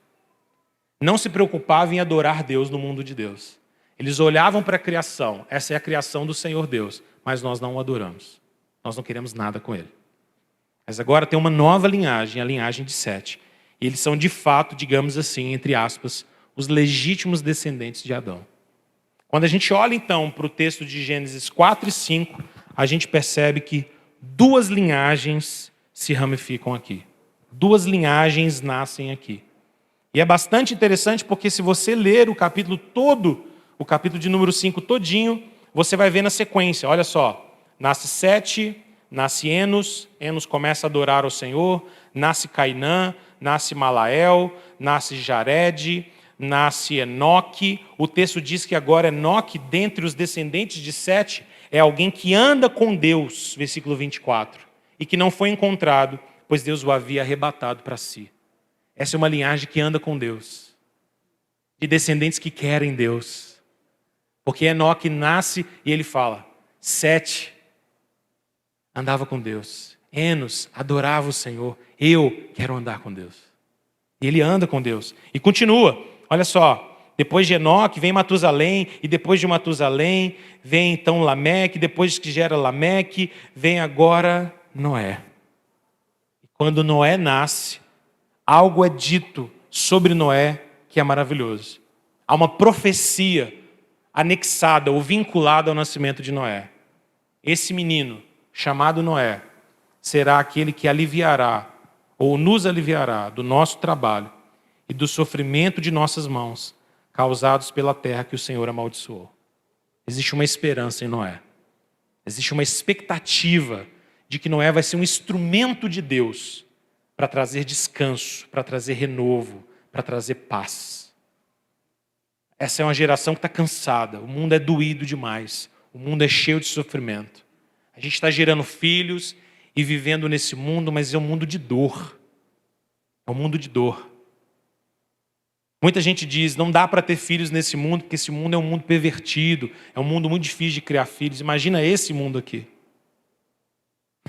Não se preocupavam em adorar Deus no mundo de Deus. Eles olhavam para a criação. Essa é a criação do Senhor Deus. Mas nós não o adoramos. Nós não queremos nada com ele. Mas agora tem uma nova linhagem, a linhagem de Sete. E eles são de fato, digamos assim, entre aspas, os legítimos descendentes de Adão. Quando a gente olha então para o texto de Gênesis 4 e 5, a gente percebe que duas linhagens se ramificam aqui. Duas linhagens nascem aqui. E é bastante interessante porque se você ler o capítulo todo, o capítulo de número 5 todinho, você vai ver na sequência, olha só, nasce Sete, nasce Enos, Enos começa a adorar ao Senhor, nasce Cainã, nasce Malael, nasce Jared, nasce Enoque. O texto diz que agora Enoque, dentre os descendentes de Sete, é alguém que anda com Deus, versículo 24, e que não foi encontrado, pois Deus o havia arrebatado para si. Essa é uma linhagem que anda com Deus, de descendentes que querem Deus. Porque Enoque nasce e ele fala, Sete andava com Deus, Enos adorava o Senhor, eu quero andar com Deus. E ele anda com Deus. E continua, olha só. Depois de Enoque vem Matusalém, e depois de Matusalém vem então Lameque, depois que gera Lameque, vem agora Noé. E quando Noé nasce, algo é dito sobre Noé que é maravilhoso. Há uma profecia anexada ou vinculada ao nascimento de Noé. Esse menino, chamado Noé, será aquele que aliviará ou nos aliviará do nosso trabalho e do sofrimento de nossas mãos, causados pela terra que o Senhor amaldiçoou. Existe uma esperança em Noé. Existe uma expectativa de que Noé vai ser um instrumento de Deus para trazer descanso, para trazer renovo, para trazer paz. Essa é uma geração que está cansada. O mundo é doído demais. O mundo é cheio de sofrimento. A gente está gerando filhos e vivendo nesse mundo, mas é um mundo de dor. É um mundo de dor. Muita gente diz, não dá para ter filhos nesse mundo, porque esse mundo é um mundo pervertido, é um mundo muito difícil de criar filhos. Imagina esse mundo aqui.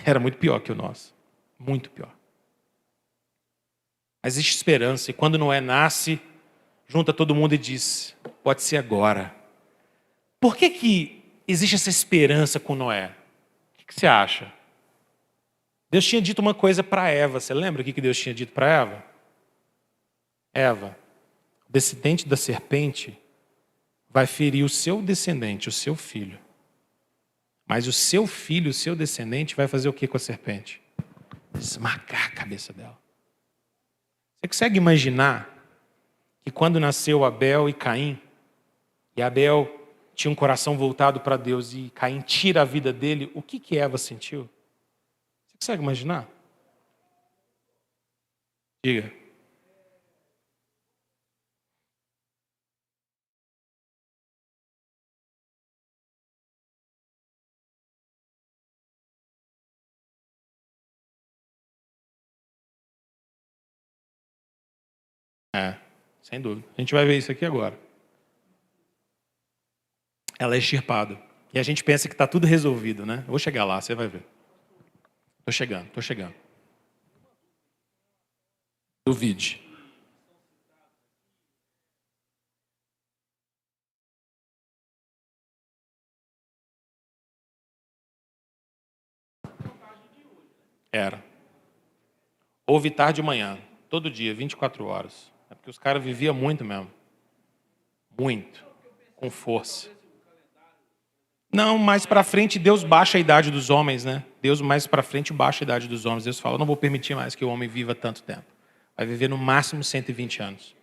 Era muito pior que o nosso. Muito pior. Mas existe esperança, e quando Noé nasce, junta todo mundo e diz, pode ser agora. Por que existe essa esperança com Noé? O que você acha? Deus tinha dito uma coisa para Eva. Você lembra o que Deus tinha dito para Eva? Eva, o descendente da serpente vai ferir o seu descendente, o seu filho. Mas o seu filho, o seu descendente, vai fazer o que com a serpente? Esmagar a cabeça dela. Você consegue imaginar que quando nasceu Abel e Caim, e Abel tinha um coração voltado para Deus e Caim tira a vida dele, o que Eva sentiu? Você consegue imaginar? Diga. Sem dúvida. A gente vai ver isso aqui agora. Ela é extirpada. E a gente pensa que está tudo resolvido, né? Eu vou chegar lá, você vai ver. Estou chegando. Duvide. Era. Houve tarde e manhã, todo dia, 24 horas. É porque os caras viviam muito mesmo. Muito. Com força. Não, mais para frente Deus baixa a idade dos homens, né? Deus mais para frente baixa a idade dos homens. Deus fala, não vou permitir mais que o homem viva tanto tempo. Vai viver no máximo 120 anos.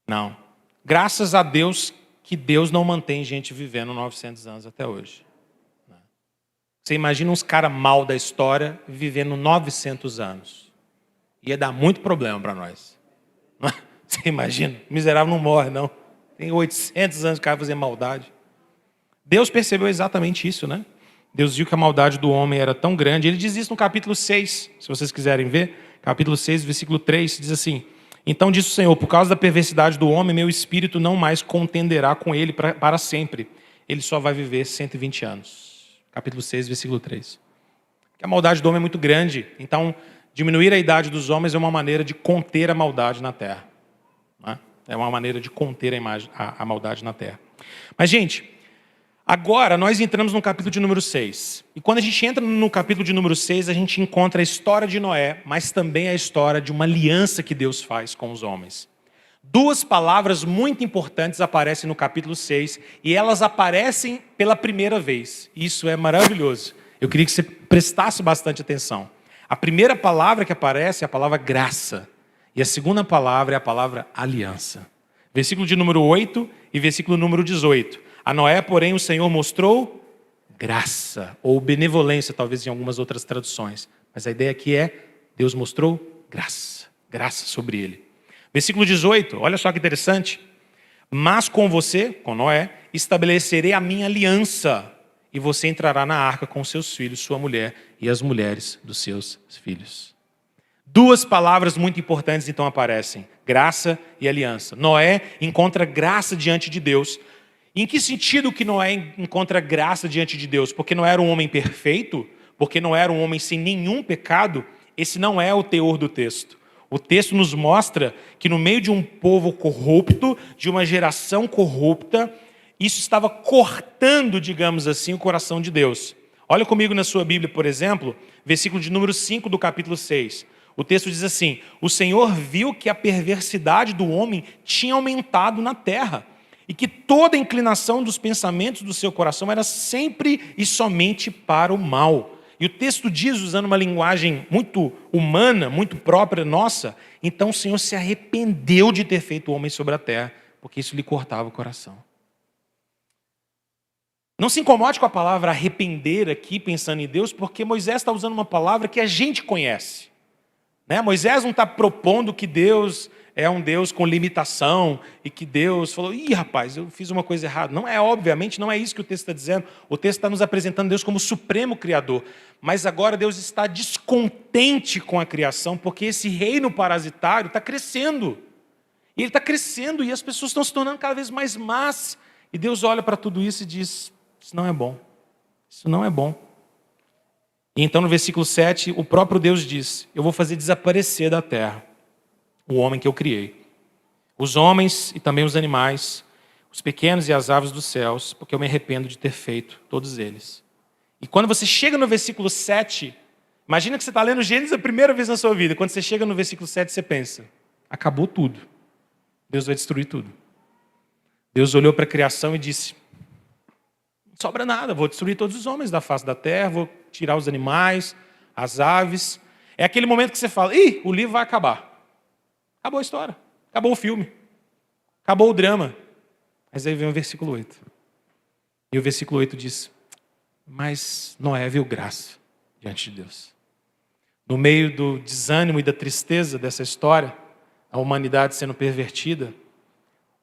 Não. Graças a Deus que Deus não mantém gente vivendo 900 anos até hoje. Você imagina uns caras mal da história vivendo 900 anos. Ia dar muito problema para nós. Você imagina? O miserável não morre, não. Tem 800 anos de cara fazendo maldade. Deus percebeu exatamente isso, né? Deus viu que a maldade do homem era tão grande. Ele diz isso no capítulo 6, se vocês quiserem ver. Capítulo 6, versículo 3, diz assim: então disse o Senhor, por causa da perversidade do homem, meu espírito não mais contenderá com ele para sempre. Ele só vai viver 120 anos. Capítulo 6, versículo 3. Porque a maldade do homem é muito grande. Então, diminuir a idade dos homens é uma maneira de conter a maldade na terra. É uma maneira de conter a maldade na terra. Mas, gente, agora nós entramos no capítulo de número 6. E quando a gente entra no capítulo de número 6, a gente encontra a história de Noé, mas também a história de uma aliança que Deus faz com os homens. Duas palavras muito importantes aparecem no capítulo 6 e elas aparecem pela primeira vez. Isso é maravilhoso. Eu queria que você prestasse bastante atenção. A primeira palavra que aparece é a palavra graça. E a segunda palavra é a palavra aliança. Versículo de número 8 e versículo número 18. A Noé, porém, o Senhor mostrou graça, ou benevolência, talvez em algumas outras traduções. Mas a ideia aqui é, Deus mostrou graça. Graça sobre ele. Versículo 18, olha só que interessante. Mas com você, com Noé, estabelecerei a minha aliança, e você entrará na arca com seus filhos, sua mulher e as mulheres dos seus filhos. Duas palavras muito importantes então aparecem, graça e aliança. Noé encontra graça diante de Deus. Em que sentido que Noé encontra graça diante de Deus? Porque não era um homem perfeito? Porque não era um homem sem nenhum pecado? Esse não é o teor do texto. O texto nos mostra que no meio de um povo corrupto, de uma geração corrupta, isso estava cortando, digamos assim, o coração de Deus. Olha comigo na sua Bíblia, por exemplo, versículo de número 5 do capítulo 6. O texto diz assim: o Senhor viu que a perversidade do homem tinha aumentado na terra, e que toda a inclinação dos pensamentos do seu coração era sempre e somente para o mal. E o texto diz, usando uma linguagem muito humana, muito própria nossa, então o Senhor se arrependeu de ter feito o homem sobre a terra, porque isso lhe cortava o coração. Não se incomode com a palavra arrepender aqui, pensando em Deus, porque Moisés está usando uma palavra que a gente conhece. Né? Moisés não está propondo que Deus é um Deus com limitação e que Deus falou, ih, rapaz, eu fiz uma coisa errada. Não é, obviamente, não é isso que o texto está dizendo. O texto está nos apresentando Deus como supremo criador. Mas agora Deus está descontente com a criação, porque esse reino parasitário está crescendo. E ele está crescendo e as pessoas estão se tornando cada vez mais más. E Deus olha para tudo isso e diz, isso não é bom. Isso não é bom. E então no versículo 7, o próprio Deus diz, eu vou fazer desaparecer da terra o homem que eu criei. Os homens e também os animais, os pequenos e as aves dos céus, porque eu me arrependo de ter feito todos eles. E quando você chega no versículo 7, imagina que você está lendo Gênesis a primeira vez na sua vida. Quando você chega no versículo 7, você pensa, acabou tudo. Deus vai destruir tudo. Deus olhou para a criação e disse, não sobra nada, vou destruir todos os homens da face da terra, vou tirar os animais, as aves. É aquele momento que você fala, ih, o livro vai acabar. Acabou a história, acabou o filme, acabou o drama. Mas aí vem o versículo 8. E o versículo 8 diz, mas Noé viu graça diante de Deus. No meio do desânimo e da tristeza dessa história, a humanidade sendo pervertida,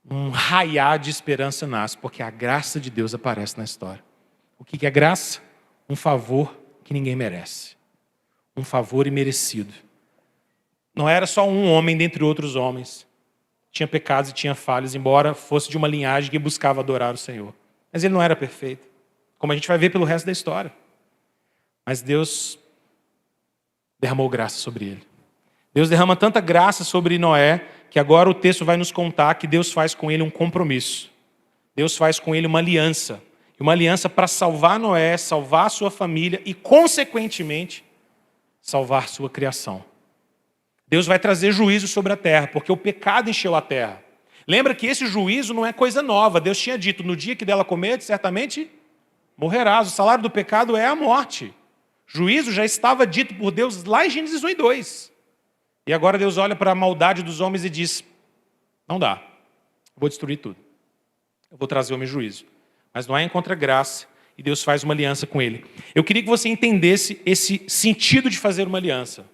um raiar de esperança nasce, porque a graça de Deus aparece na história. O que é graça? Um favor que ninguém merece. Um favor imerecido. Não era só um homem dentre outros homens. Tinha pecados e tinha falhas, embora fosse de uma linhagem que buscava adorar o Senhor. Mas ele não era perfeito, como a gente vai ver pelo resto da história. Mas Deus derramou graça sobre ele. Deus derrama tanta graça sobre Noé, que agora o texto vai nos contar que Deus faz com ele um compromisso. Deus faz com ele uma aliança. E uma aliança para salvar Noé, salvar sua família e, consequentemente, salvar sua criação. Deus vai trazer juízo sobre a terra, porque o pecado encheu a terra. Lembra que esse juízo não é coisa nova. Deus tinha dito, no dia que dela comer, certamente morrerás. O salário do pecado é a morte. Juízo já estava dito por Deus lá em Gênesis 1 e 2. E agora Deus olha para a maldade dos homens e diz, não dá, eu vou destruir tudo. Eu vou trazer o meu juízo. Mas Noé encontra graça e Deus faz uma aliança com ele. Eu queria que você entendesse esse sentido de fazer uma aliança.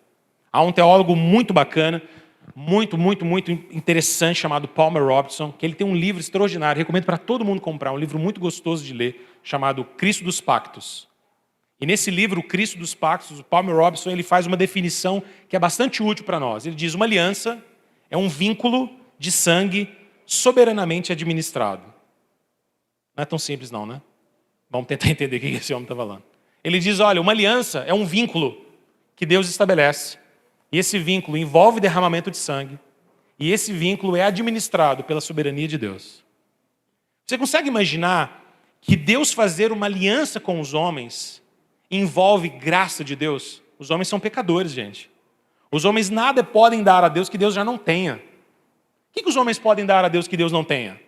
Há um teólogo muito bacana, muito interessante, chamado Palmer Robertson, que ele tem um livro extraordinário, recomendo para todo mundo comprar, um livro muito gostoso de ler, chamado Cristo dos Pactos. E nesse livro, o Cristo dos Pactos, o Palmer Robertson, ele faz uma definição que é bastante útil para nós. Ele diz, uma aliança é um vínculo de sangue soberanamente administrado. Não é tão simples não, né? Vamos tentar entender o que esse homem está falando. Ele diz, olha, uma aliança é um vínculo que Deus estabelece. E esse vínculo envolve derramamento de sangue. E esse vínculo é administrado pela soberania de Deus. Você consegue imaginar que Deus fazer uma aliança com os homens envolve graça de Deus? Os homens são pecadores, gente. Os homens nada podem dar a Deus que Deus já não tenha. O que os homens podem dar a Deus que Deus não tenha?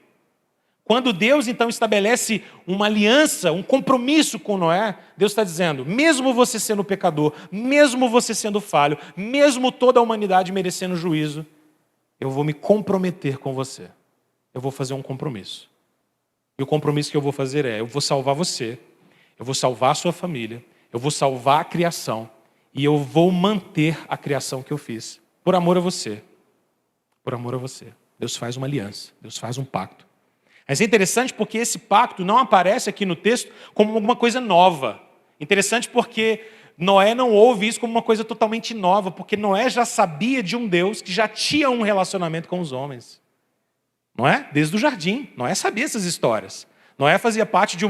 Quando Deus, então, estabelece uma aliança, um compromisso com Noé, Deus está dizendo, mesmo você sendo pecador, mesmo você sendo falho, mesmo toda a humanidade merecendo juízo, eu vou me comprometer com você. Eu vou fazer um compromisso. E o compromisso que eu vou fazer é, eu vou salvar você, eu vou salvar a sua família, eu vou salvar a criação e eu vou manter a criação que eu fiz. Por amor a você. Por amor a você. Deus faz uma aliança, Deus faz um pacto. Mas é interessante porque esse pacto não aparece aqui no texto como alguma coisa nova. Interessante porque Noé não ouve isso como uma coisa totalmente nova, porque Noé já sabia de um Deus que já tinha um relacionamento com os homens. Não é? Desde o jardim. Noé sabia essas histórias. Noé fazia parte de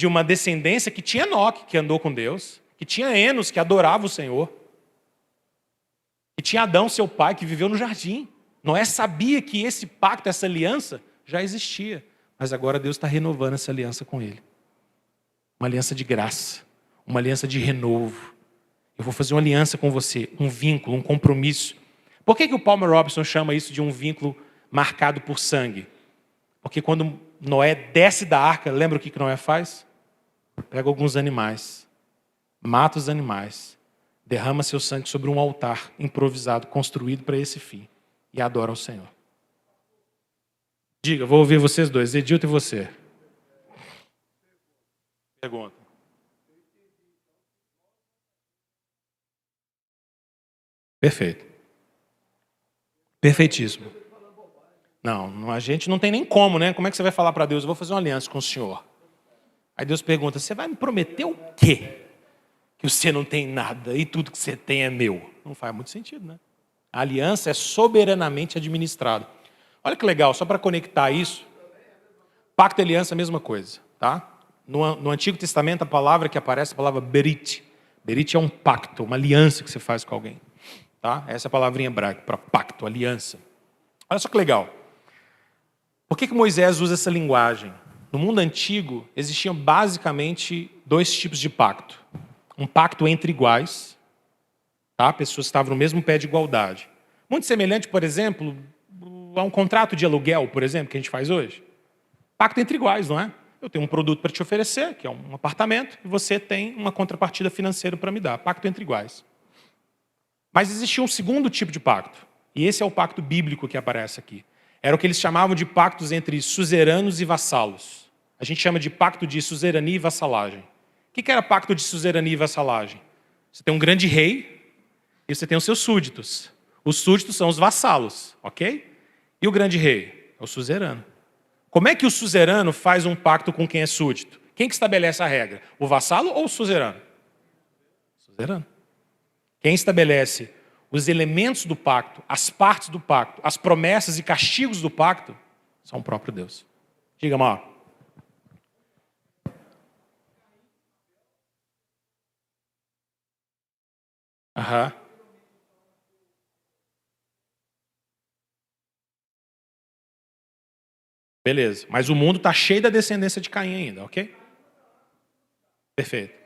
uma descendência que tinha Enoque, que andou com Deus, que tinha Enos, que adorava o Senhor, que tinha Adão, seu pai, que viveu no jardim. Noé sabia que esse pacto, essa aliança, já existia, mas agora Deus está renovando essa aliança com ele. Uma aliança de graça, uma aliança de renovo. Eu vou fazer uma aliança com você, um vínculo, um compromisso. Por que o Palmer Robertson chama isso de um vínculo marcado por sangue? Porque quando Noé desce da arca, lembra o que Noé faz? Pega alguns animais, mata os animais, derrama seu sangue sobre um altar improvisado, construído para esse fim, e adora ao Senhor. Diga, vou ouvir vocês dois, Edilto e você. Pergunta. Perfeito. Perfeitíssimo. Não, a gente não tem nem como, né? Como é que você vai falar para Deus? Eu vou fazer uma aliança com o Senhor. Aí Deus pergunta, você vai me prometer o quê? Que você não tem nada e tudo que você tem é meu. Não faz muito sentido, né? A aliança é soberanamente administrada. Olha que legal, só para conectar isso. Pacto e aliança é a mesma coisa, tá? No Antigo Testamento, a palavra que aparece é a palavra berit. Berit é um pacto, uma aliança que você faz com alguém. Tá? Essa é a palavrinha hebraica para pacto, aliança. Olha só que legal. Por que Moisés usa essa linguagem? No mundo antigo, existiam basicamente dois tipos de pacto. Um pacto entre iguais, tá? Pessoas que estavam no mesmo pé de igualdade. Muito semelhante, por exemplo, a um contrato de aluguel, por exemplo, que a gente faz hoje. Pacto entre iguais, não é? Eu tenho um produto para te oferecer, que é um apartamento, e você tem uma contrapartida financeira para me dar. Pacto entre iguais. Mas existia um segundo tipo de pacto, e esse é o pacto bíblico que aparece aqui. Era o que eles chamavam de pactos entre suzeranos e vassalos. A gente chama de pacto de suzerania e vassalagem. O que era pacto de suzerania e vassalagem? Você tem um grande rei e você tem os seus súditos. Os súditos são os vassalos, ok? E o grande rei é o suzerano. Como é que o suzerano faz um pacto com quem é súdito? Quem que estabelece a regra? O vassalo ou o suzerano? O suzerano. Quem estabelece os elementos do pacto, as partes do pacto, as promessas e castigos do pacto, são o próprio Deus. Diga, Mauro. Aham. Beleza. Mas o mundo está cheio da descendência de Caim ainda, ok? Perfeito.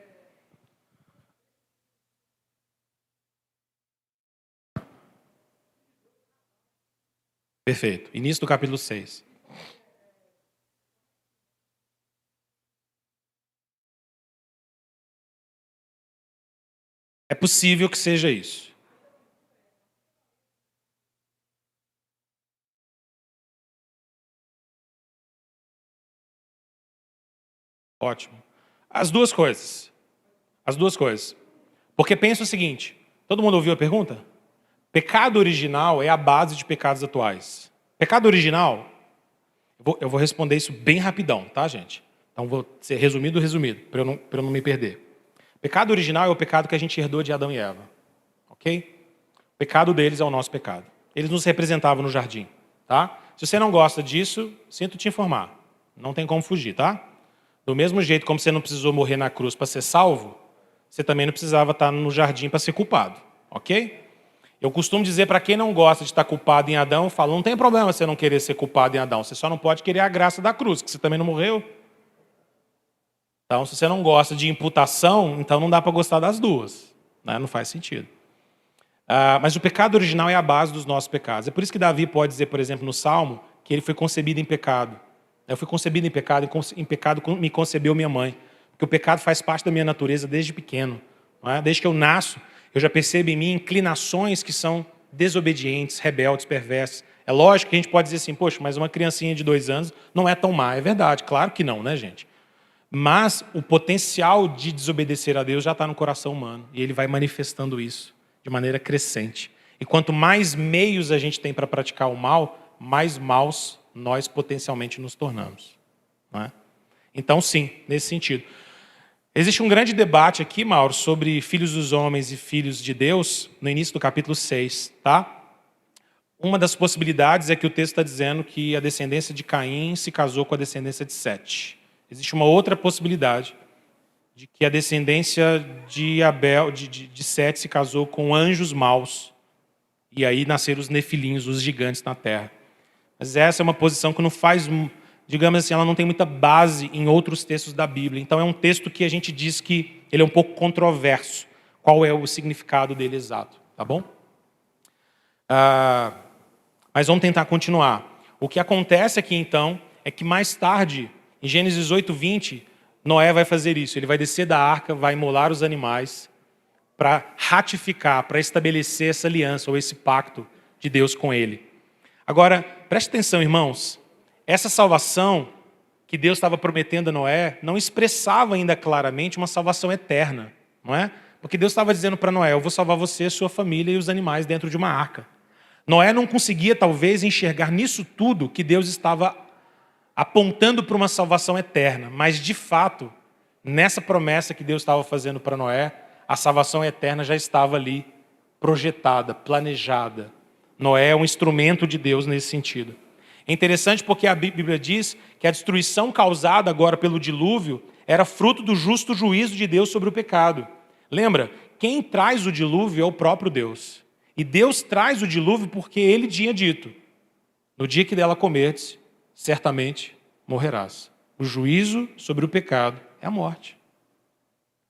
Perfeito. Início do capítulo 6. É possível que seja isso. Ótimo. As duas coisas. As duas coisas. Porque pensa o seguinte, todo mundo ouviu a pergunta? Pecado original é a base de pecados atuais. Pecado original, eu vou responder isso bem rapidão, tá, gente? Então vou ser resumido, para eu não me perder. Pecado original é o pecado que a gente herdou de Adão e Eva. Ok? O pecado deles é o nosso pecado. Eles nos representavam no jardim, tá? Se você não gosta disso, sinto te informar. Não tem como fugir, tá? Do mesmo jeito como você não precisou morrer na cruz para ser salvo, você também não precisava estar no jardim para ser culpado, ok? Eu costumo dizer para quem não gosta de estar culpado em Adão, eu falo, não tem problema você não querer ser culpado em Adão, você só não pode querer a graça da cruz, que você também não morreu. Então, se você não gosta de imputação, então não dá para gostar das duas, né? Não faz sentido. Mas o pecado original é a base dos nossos pecados. É por isso que Davi pode dizer, por exemplo, no Salmo, que ele foi concebido em pecado. Eu fui concebido em pecado me concebeu minha mãe. Porque o pecado faz parte da minha natureza desde pequeno. Não é? Desde que eu nasço, eu já percebo em mim inclinações que são desobedientes, rebeldes, perversas. É lógico que a gente pode dizer assim, poxa, mas uma criancinha de 2 anos não é tão má. É verdade, claro que não, né, gente? Mas o potencial de desobedecer a Deus já está no coração humano. E ele vai manifestando isso de maneira crescente. E quanto mais meios a gente tem para praticar o mal, mais maus nós potencialmente nos tornamos. Não é? Então, sim, nesse sentido. Existe um grande debate aqui, Mauro, sobre filhos dos homens e filhos de Deus, no início do capítulo 6, tá? Uma das possibilidades é que o texto está dizendo que a descendência de Caim se casou com a descendência de Sete. Existe uma outra possibilidade, de que a descendência de Sete se casou com anjos maus, e aí nasceram os nefilinhos, os gigantes na terra. Mas essa é uma posição que não faz, digamos assim, ela não tem muita base em outros textos da Bíblia. Então é um texto que a gente diz que ele é um pouco controverso. Qual é o significado dele exato, tá bom? Mas vamos tentar continuar. O que acontece aqui então é que mais tarde, em Gênesis 8:20, Noé vai fazer isso. Ele vai descer da arca, vai imolar os animais para ratificar, para estabelecer essa aliança ou esse pacto de Deus com ele. Agora, preste atenção, irmãos. Essa salvação que Deus estava prometendo a Noé não expressava ainda claramente uma salvação eterna, não é? Porque Deus estava dizendo para Noé, eu vou salvar você, sua família e os animais dentro de uma arca. Noé não conseguia, talvez, enxergar nisso tudo que Deus estava apontando para uma salvação eterna. Mas, de fato, nessa promessa que Deus estava fazendo para Noé, a salvação eterna já estava ali, projetada, planejada. Noé é um instrumento de Deus nesse sentido. É interessante porque a Bíblia diz que a destruição causada agora pelo dilúvio era fruto do justo juízo de Deus sobre o pecado. Lembra, quem traz o dilúvio é o próprio Deus. E Deus traz o dilúvio porque Ele tinha dito, no dia que dela comerdes, certamente morrerás. O juízo sobre o pecado é a morte.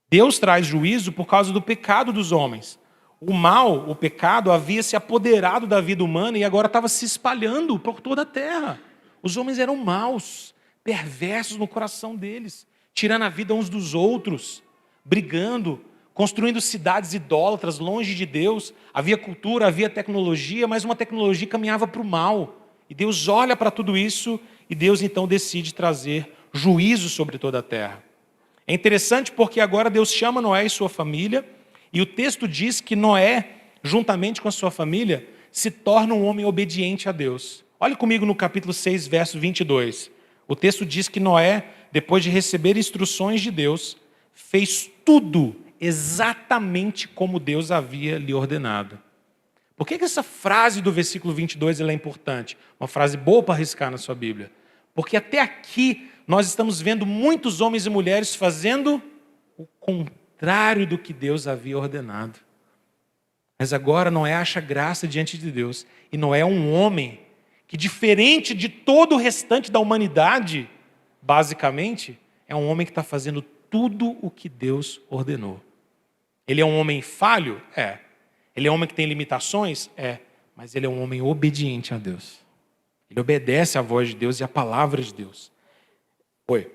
Deus traz juízo por causa do pecado dos homens. O mal, o pecado, havia se apoderado da vida humana e agora estava se espalhando por toda a terra. Os homens eram maus, perversos no coração deles, tirando a vida uns dos outros, brigando, construindo cidades idólatras longe de Deus. Havia cultura, havia tecnologia, mas uma tecnologia caminhava para o mal. E Deus olha para tudo isso e Deus então decide trazer juízo sobre toda a terra. É interessante porque agora Deus chama Noé e sua família, e o texto diz que Noé, juntamente com a sua família, se torna um homem obediente a Deus. Olhe comigo no capítulo 6, verso 22. O texto diz que Noé, depois de receber instruções de Deus, fez tudo exatamente como Deus havia lhe ordenado. Por que essa frase do versículo 22 ela é importante? Uma frase boa para arriscar na sua Bíblia. Porque até aqui nós estamos vendo muitos homens e mulheres fazendo o contrário do que Deus havia ordenado. Mas agora Noé acha graça diante de Deus. E Noé é um homem que, diferente de todo o restante da humanidade, basicamente, é um homem que está fazendo tudo o que Deus ordenou. Ele é um homem falho? É. Ele é um homem que tem limitações? É. Mas ele é um homem obediente a Deus. Ele obedece à voz de Deus e à palavra de Deus. Oi.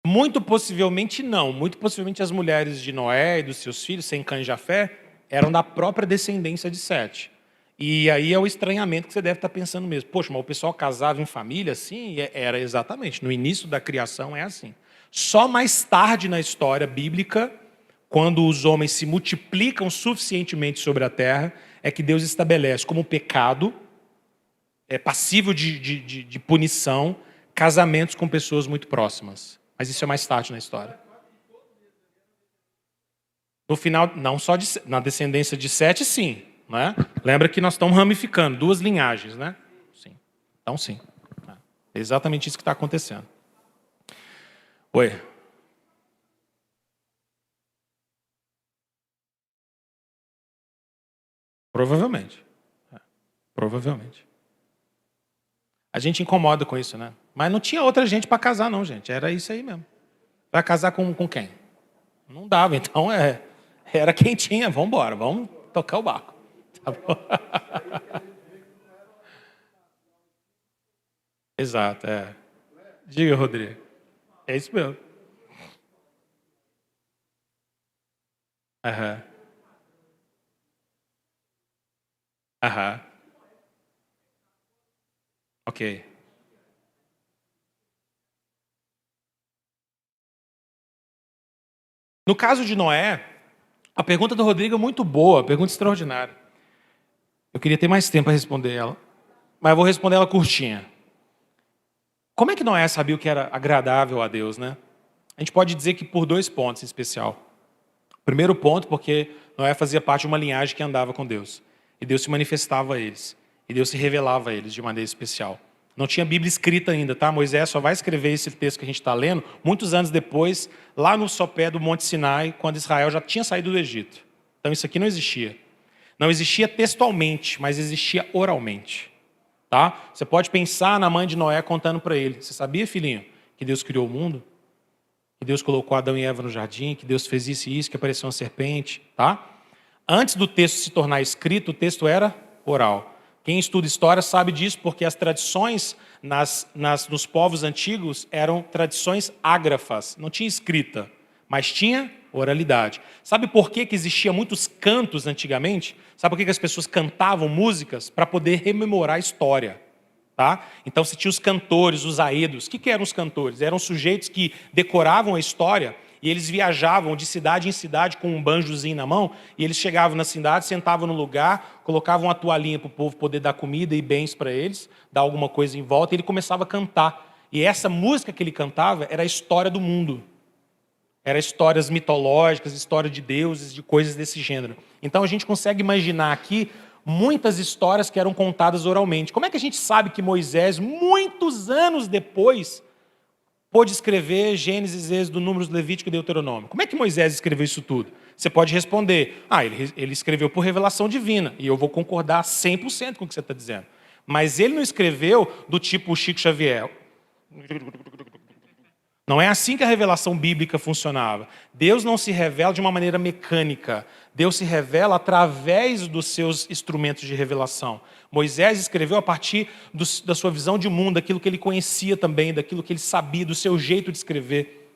Muito possivelmente não. Muito possivelmente as mulheres de Noé e dos seus filhos, sem Cã e Jafé, eram da própria descendência de Sete. E aí é o estranhamento que você deve estar pensando mesmo. Poxa, mas o pessoal casava em família assim? E era exatamente. No início da criação é assim. Só mais tarde na história bíblica, quando os homens se multiplicam suficientemente sobre a terra, é que Deus estabelece como pecado, passível de punição, casamentos com pessoas muito próximas. Mas isso é mais tarde na história. No final, não só na descendência de Sete, sim. Né? Lembra que nós estamos ramificando, duas linhagens, né? Sim. Então, sim. É exatamente isso que está acontecendo. Oi. Provavelmente. Provavelmente. A gente incomoda com isso, né? Mas não tinha outra gente para casar, não, gente. Era isso aí mesmo. Vai casar com quem? Não dava, então era quem tinha. Vamos embora, vamos tocar o barco. Tá bom? Exato, é. Diga, Rodrigo. É isso mesmo. Aham. Aham. Ok. No caso de Noé, a pergunta do Rodrigo é muito boa, pergunta extraordinária. Eu queria ter mais tempo para responder ela, mas eu vou responder ela curtinha. Como é que Noé sabia o que era agradável a Deus, né? A gente pode dizer que por dois pontos em especial. Primeiro ponto, porque Noé fazia parte de uma linhagem que andava com Deus. E Deus se manifestava a eles. E Deus se revelava a eles de maneira especial. Não tinha Bíblia escrita ainda, tá? Moisés só vai escrever esse texto que a gente está lendo muitos anos depois, lá no sopé do Monte Sinai, quando Israel já tinha saído do Egito. Então isso aqui não existia. Não existia textualmente, mas existia oralmente. Tá? Você pode pensar na mãe de Noé contando para ele. Você sabia, filhinho, que Deus criou o mundo? Que Deus colocou Adão e Eva no jardim? Que Deus fez isso e isso, que apareceu uma serpente? Tá? Antes do texto se tornar escrito, o texto era oral. Quem estuda história sabe disso, porque as tradições nos povos antigos eram tradições ágrafas. Não tinha escrita, mas tinha oralidade. Sabe por que existia muitos cantos antigamente? Sabe por que as pessoas cantavam músicas? Para poder rememorar a história. Tá? Então você tinha os cantores, os aedos. O que eram os cantores? Eram sujeitos que decoravam a história e eles viajavam de cidade em cidade com um banjozinho na mão e eles chegavam na cidade, sentavam no lugar, colocavam uma toalhinha para o povo poder dar comida e bens para eles, dar alguma coisa em volta, e ele começava a cantar. E essa música que ele cantava era a história do mundo. Era histórias mitológicas, história de deuses, de coisas desse gênero. Então a gente consegue imaginar aqui muitas histórias que eram contadas oralmente. Como é que a gente sabe que Moisés, muitos anos depois, pôde escrever Gênesis, Êxodo, Números, Levítico e Deuteronômio? Como é que Moisés escreveu isso tudo? Você pode responder, ele escreveu por revelação divina, e eu vou concordar 100% com o que você está dizendo. Mas ele não escreveu do tipo Chico Xavier. Não é assim que a revelação bíblica funcionava. Deus não se revela de uma maneira mecânica. Deus se revela através dos seus instrumentos de revelação. Moisés escreveu a partir da sua visão de mundo, daquilo que ele conhecia também, daquilo que ele sabia, do seu jeito de escrever.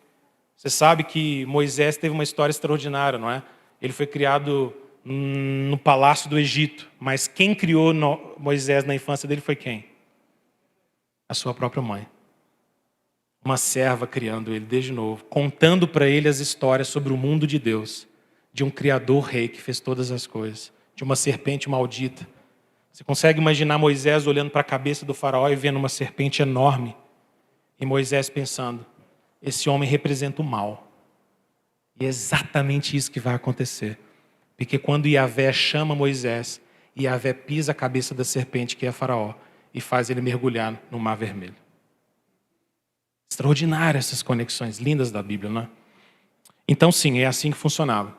Você sabe que Moisés teve uma história extraordinária, não é? Ele foi criado no palácio do Egito, mas quem criou Moisés na infância dele foi quem? A sua própria mãe. Uma serva criando ele desde novo, contando para ele as histórias sobre o mundo de Deus, de um criador rei que fez todas as coisas, de uma serpente maldita. Você consegue imaginar Moisés olhando para a cabeça do faraó e vendo uma serpente enorme? E Moisés pensando, esse homem representa o mal. E é exatamente isso que vai acontecer. Porque quando Yahvé chama Moisés, Yahvé pisa a cabeça da serpente, que é faraó, e faz ele mergulhar no Mar Vermelho. Extraordinárias essas conexões lindas da Bíblia, não é? Então, sim, é assim que funcionava.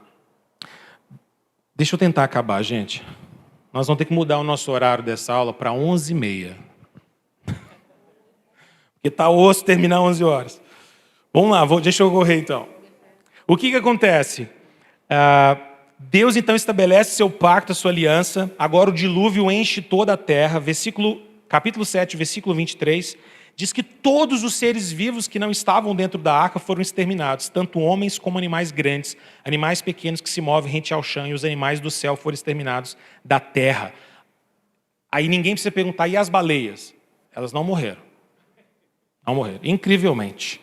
Deixa eu tentar acabar, gente. Nós vamos ter que mudar o nosso horário dessa aula para 11h30. Porque está osso terminar 11 horas. Vamos lá, deixa eu correr então. O que acontece? Deus então estabelece seu pacto, a sua aliança. Agora o dilúvio enche toda a terra. Capítulo 7, versículo 23. Diz que todos os seres vivos que não estavam dentro da arca foram exterminados, tanto homens como animais grandes, animais pequenos que se movem rente ao chão, e os animais do céu foram exterminados da terra. Aí ninguém precisa perguntar, e as baleias? Elas não morreram. Não morreram, incrivelmente.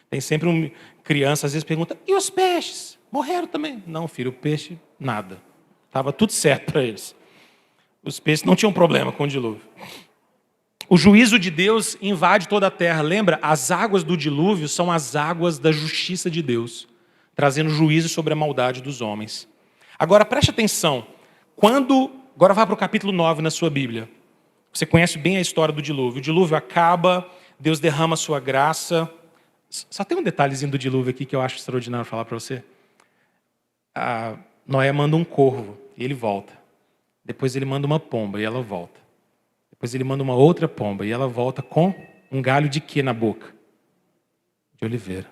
Tem sempre criança, às vezes pergunta, e os peixes? Morreram também? Não, filho, o peixe, nada. Estava tudo certo para eles. Os peixes não tinham problema com o dilúvio. O juízo de Deus invade toda a terra. Lembra? As águas do dilúvio são as águas da justiça de Deus, trazendo juízo sobre a maldade dos homens. Agora, preste atenção. Agora vá para o capítulo 9 na sua Bíblia. Você conhece bem a história do dilúvio. O dilúvio acaba, Deus derrama a sua graça. Só tem um detalhezinho do dilúvio aqui que eu acho extraordinário falar para você. Noé manda um corvo e ele volta. Depois ele manda uma pomba e ela volta. Depois ele manda uma outra pomba e ela volta com um galho de quê na boca? De oliveira.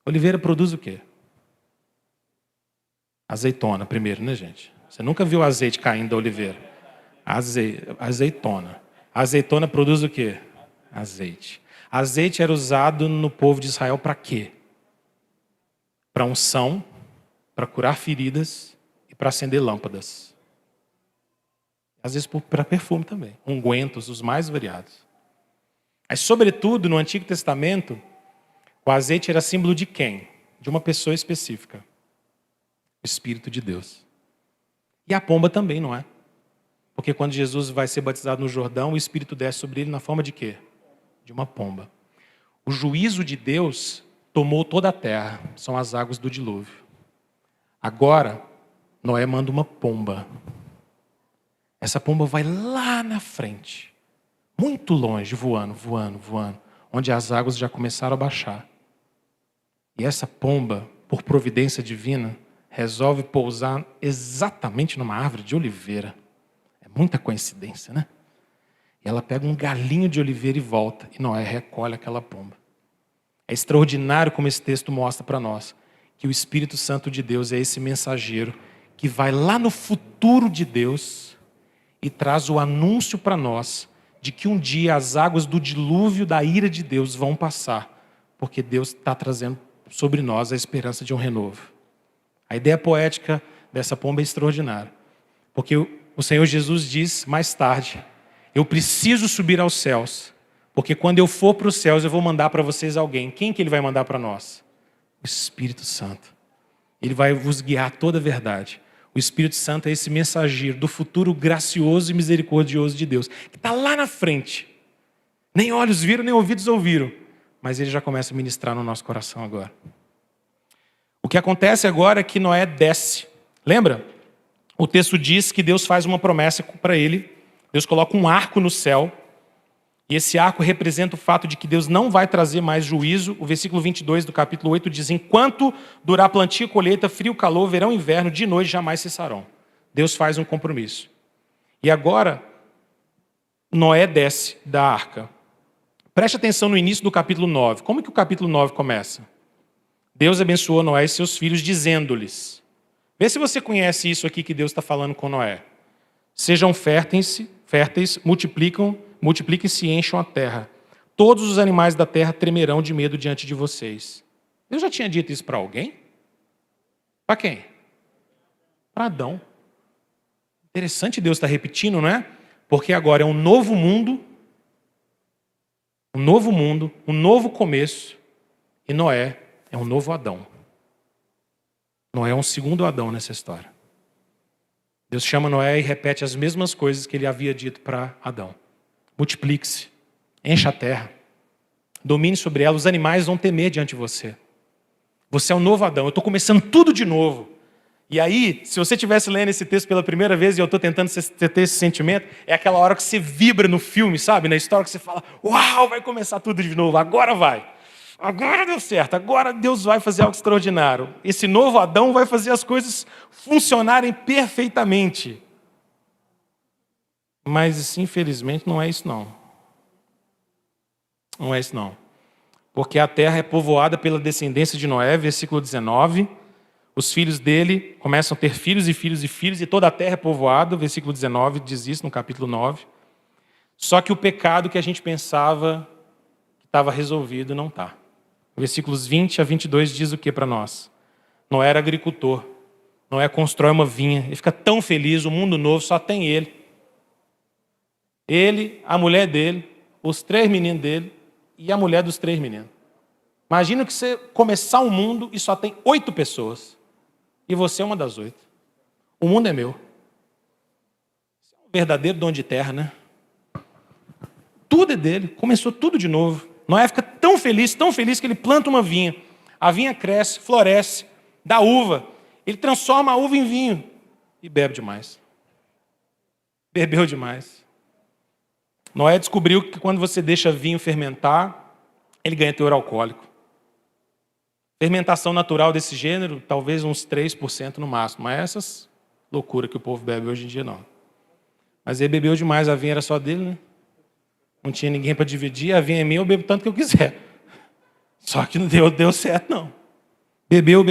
Oliveira produz o quê? Azeitona primeiro, né, gente? Você nunca viu azeite caindo da oliveira. Azeitona. A azeitona produz o quê? Azeite. Azeite era usado no povo de Israel para quê? Para unção, para curar feridas e para acender lâmpadas. Às vezes para perfume também. Ungüentos, os mais variados. Mas, sobretudo, no Antigo Testamento, o azeite era símbolo de quem? De uma pessoa específica. O Espírito de Deus. E a pomba também, não é? Porque quando Jesus vai ser batizado no Jordão, o Espírito desce sobre ele na forma de quê? De uma pomba. O juízo de Deus tomou toda a terra. São as águas do dilúvio. Agora, Noé manda uma pomba. Essa pomba vai lá na frente. muito longe, voando, voando, voando, onde as águas já começaram a baixar. E essa pomba, por providência divina, resolve pousar exatamente numa árvore de oliveira. É muita coincidência, né? E ela pega um galinho de oliveira e volta. E Noé recolhe aquela pomba. É extraordinário como esse texto mostra para nós que o Espírito Santo de Deus é esse mensageiro que vai lá no futuro de Deus e traz o anúncio para nós de que um dia as águas do dilúvio da ira de Deus vão passar, porque Deus está trazendo sobre nós a esperança de um renovo. A ideia poética dessa pomba é extraordinária, porque o Senhor Jesus diz mais tarde: eu preciso subir aos céus, porque quando eu for para os céus eu vou mandar para vocês alguém. Quem que ele vai mandar para nós? O Espírito Santo. Ele vai vos guiar a toda a verdade. O Espírito Santo é esse mensageiro do futuro gracioso e misericordioso de Deus, que está lá na frente. Nem olhos viram, nem ouvidos ouviram, mas ele já começa a ministrar no nosso coração agora. O que acontece agora é que Noé desce. Lembra? O texto diz que Deus faz uma promessa para ele. Deus coloca um arco no céu. E esse arco representa o fato de que Deus não vai trazer mais juízo. O versículo 22 do capítulo 8 diz: enquanto durar plantio e colheita, frio, calor, verão e inverno, de noite jamais cessarão. Deus faz um compromisso. E agora, Noé desce da arca. Preste atenção no início do capítulo 9. Como que o capítulo 9 começa? Deus abençoou Noé e seus filhos, dizendo-lhes. Vê se você conhece isso aqui que Deus está falando com Noé. Sejam férteis, multipliquem-se e encham a terra. Todos os animais da terra tremerão de medo diante de vocês. Deus já tinha dito isso para alguém? Para quem? Para Adão. Interessante Deus estar repetindo, não é? Porque agora é um novo mundo, um novo começo, e Noé é um novo Adão. Noé é um segundo Adão nessa história. Deus chama Noé e repete as mesmas coisas que ele havia dito para Adão. Multiplique-se, encha a terra, domine sobre ela, os animais vão temer diante de você. Você é um novo Adão, eu estou começando tudo de novo. E aí, se você estivesse lendo esse texto pela primeira vez e eu estou tentando ter esse sentimento, é aquela hora que você vibra no filme, sabe? Na história que você fala: uau, vai começar tudo de novo, agora vai. Agora deu certo, agora Deus vai fazer algo extraordinário. Esse novo Adão vai fazer as coisas funcionarem perfeitamente. Mas, infelizmente, não é isso não. Não é isso não. Porque a terra é povoada pela descendência de Noé, versículo 19. Os filhos dele começam a ter filhos e filhos e filhos, e toda a terra é povoada, versículo 19 diz isso no capítulo 9. Só que o pecado que a gente pensava que estava resolvido não está. Versículos 20 a 22 diz o que para nós? Noé era agricultor. Noé constrói uma vinha. Ele fica tão feliz, o mundo novo só tem ele. Ele, a mulher dele, os 3 meninos dele e a mulher dos 3 meninos. Imagina que você começar um mundo e só tem 8 pessoas. E você é uma das 8. O mundo é meu. Isso é um verdadeiro dom de terra, né? Tudo é dele. Começou tudo de novo. Noé fica tão feliz que ele planta uma vinha. A vinha cresce, floresce, dá uva. Ele transforma a uva em vinho e bebe demais. Bebeu demais. Noé descobriu que quando você deixa vinho fermentar, ele ganha teor alcoólico. Fermentação natural desse gênero, talvez uns 3% no máximo. Mas essas loucuras que o povo bebe hoje em dia, não. Mas ele bebeu demais, a vinha era só dele, né? Não tinha ninguém para dividir, a vinha é minha, eu bebo tanto que eu quiser. Só que não deu certo, não. Bebeu.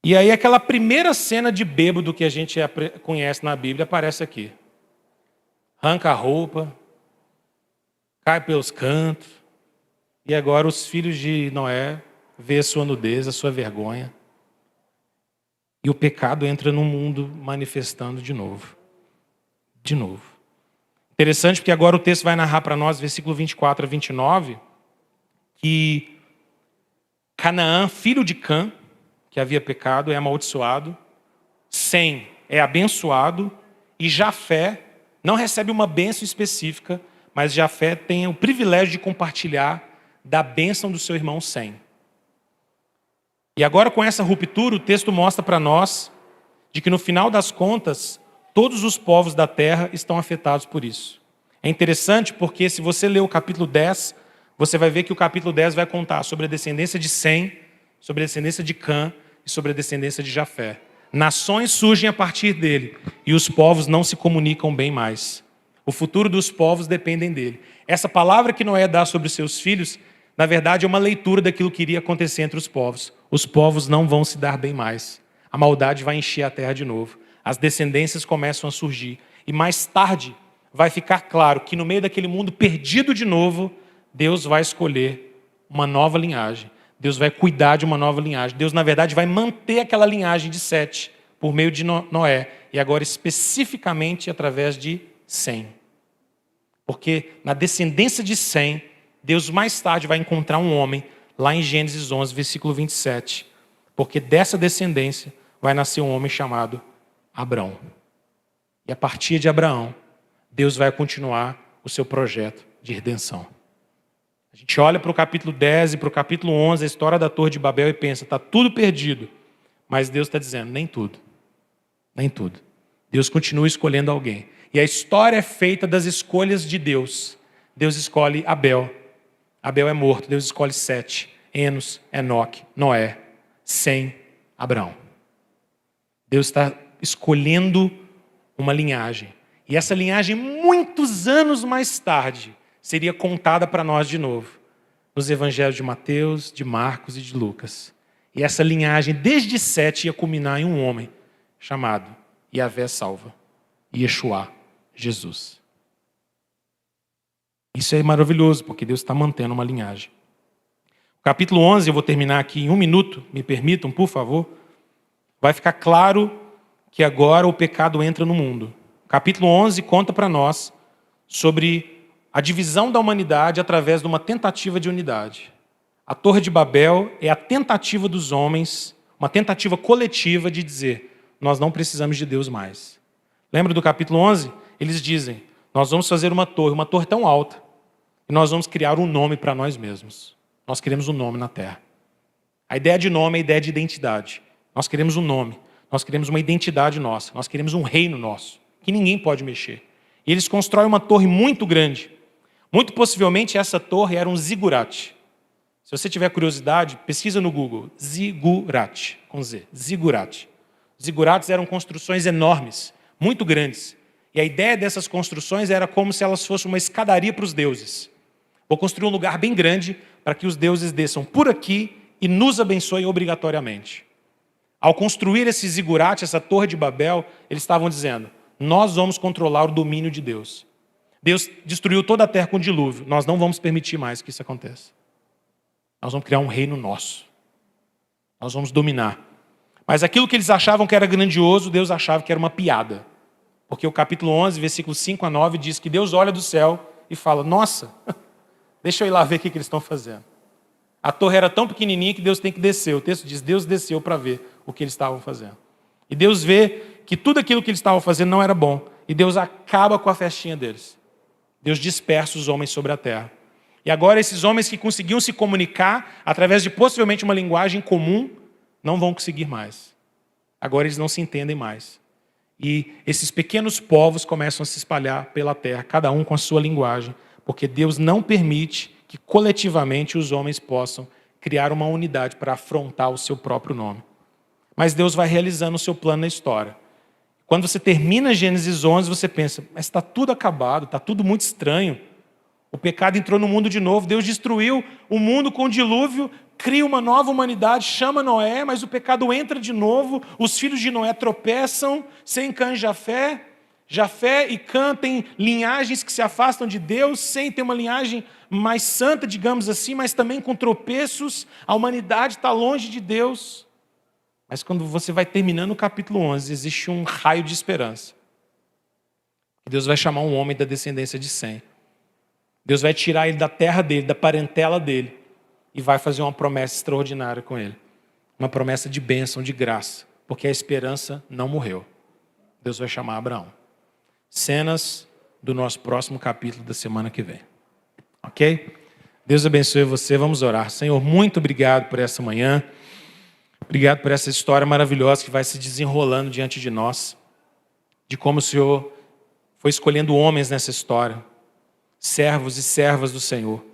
E aí aquela primeira cena de bêbado que a gente conhece na Bíblia aparece aqui. Arranca a roupa, cai pelos cantos, e agora os filhos de Noé vê a sua nudez, a sua vergonha. E o pecado entra no mundo manifestando de novo. De novo. Interessante porque agora o texto vai narrar para nós, versículo 24 a 29, que Canaã, filho de Cã, que havia pecado, é amaldiçoado, Sem é abençoado, e Jafé não recebe uma bênção específica, mas Jafé tem o privilégio de compartilhar da bênção do seu irmão Sem. E agora com essa ruptura, o texto mostra para nós de que no final das contas, Todos os povos da terra estão afetados por isso. É interessante porque se você ler o capítulo 10, você vai ver que o capítulo 10 vai contar sobre a descendência de Sem, sobre a descendência de Cã e sobre a descendência de Jafé. Nações surgem a partir dele e os povos não se comunicam bem mais. O futuro dos povos dependem dele. Essa palavra que Noé dá sobre os seus filhos, na verdade é uma leitura daquilo que iria acontecer entre os povos. Os povos não vão se dar bem mais. A maldade vai encher a terra de novo. As descendências começam a surgir. E mais tarde vai ficar claro que no meio daquele mundo perdido de novo, Deus vai escolher uma nova linhagem. Deus vai cuidar de uma nova linhagem. Deus, na verdade, vai manter aquela linhagem de Sete por meio de Noé. E agora especificamente através de Sem. Porque na descendência de Sem, Deus mais tarde vai encontrar um homem, lá em Gênesis 11, versículo 27. Porque dessa descendência vai nascer um homem chamado Abrão. E a partir de Abraão, Deus vai continuar o seu projeto de redenção. A gente olha para o capítulo 10 e para o capítulo 11, a história da Torre de Babel, e pensa, está tudo perdido. Mas Deus está dizendo, nem tudo. Nem tudo. Deus continua escolhendo alguém. E a história é feita das escolhas de Deus. Deus escolhe Abel. Abel é morto. Deus escolhe Sete, Enos, Enoque, Noé, Sem, Abraão. Deus está escolhendo uma linhagem. E essa linhagem, muitos anos mais tarde, seria contada para nós de novo. Nos evangelhos de Mateus, de Marcos e de Lucas. E essa linhagem, desde Sete, ia culminar em um homem chamado Yahvé salva. Yeshua, Jesus. Isso é maravilhoso, porque Deus está mantendo uma linhagem. O capítulo 11, eu vou terminar aqui em 1 minuto, me permitam, por favor. Vai ficar claro que agora o pecado entra no mundo. O capítulo 11 conta para nós sobre a divisão da humanidade através de uma tentativa de unidade. A Torre de Babel é a tentativa dos homens, uma tentativa coletiva de dizer, nós não precisamos de Deus mais. Lembra do capítulo 11? Eles dizem, nós vamos fazer uma torre tão alta, e nós vamos criar um nome para nós mesmos. Nós queremos um nome na terra. A ideia de nome é a ideia de identidade. Nós queremos um nome, nós queremos uma identidade nossa, nós queremos um reino nosso, que ninguém pode mexer. E eles constroem uma torre muito grande. Muito possivelmente essa torre era um zigurate. Se você tiver curiosidade, pesquisa no Google, zigurate, com Z, zigurate. Zigurates eram construções enormes, muito grandes. E a ideia dessas construções era como se elas fossem uma escadaria para os deuses. Vou construir um lugar bem grande para que os deuses desçam por aqui e nos abençoem obrigatoriamente. Ao construir esse zigurate, essa torre de Babel, eles estavam dizendo, nós vamos controlar o domínio de Deus. Deus destruiu toda a terra com o dilúvio. Nós não vamos permitir mais que isso aconteça. Nós vamos criar um reino nosso. Nós vamos dominar. Mas aquilo que eles achavam que era grandioso, Deus achava que era uma piada. Porque o capítulo 11, versículos 5 a 9, diz que Deus olha do céu e fala, nossa, deixa eu ir lá ver o que eles estão fazendo. A torre era tão pequenininha que Deus tem que descer. O texto diz, Deus desceu para ver o que eles estavam fazendo. E Deus vê que tudo aquilo que eles estavam fazendo não era bom. E Deus acaba com a festinha deles. Deus dispersa os homens sobre a terra. E agora esses homens que conseguiam se comunicar através de possivelmente uma linguagem comum, não vão conseguir mais. Agora eles não se entendem mais. E esses pequenos povos começam a se espalhar pela terra, cada um com a sua linguagem, porque Deus não permite que coletivamente os homens possam criar uma unidade para afrontar o seu próprio nome. Mas Deus vai realizando o seu plano na história. Quando você termina Gênesis 11, você pensa, mas está tudo acabado, está tudo muito estranho. O pecado entrou no mundo de novo, Deus destruiu o mundo com o dilúvio, cria uma nova humanidade, chama Noé, mas o pecado entra de novo, os filhos de Noé tropeçam, Sem, Cã e Jafé. Jafé e Cã têm linhagens que se afastam de Deus, Sem tem uma linhagem mais santa, digamos assim, mas também com tropeços, a humanidade está longe de Deus. Mas quando você vai terminando o capítulo 11, existe um raio de esperança. Deus vai chamar um homem da descendência de Sem. Deus vai tirar ele da terra dele, da parentela dele, e vai fazer uma promessa extraordinária com ele. Uma promessa de bênção, de graça, porque a esperança não morreu. Deus vai chamar Abraão. Cenas do nosso próximo capítulo da semana que vem. Ok? Deus abençoe você, vamos orar. Senhor, muito obrigado por essa manhã. Obrigado por essa história maravilhosa que vai se desenrolando diante de nós. de como o Senhor foi escolhendo homens nessa história, servos e servas do Senhor,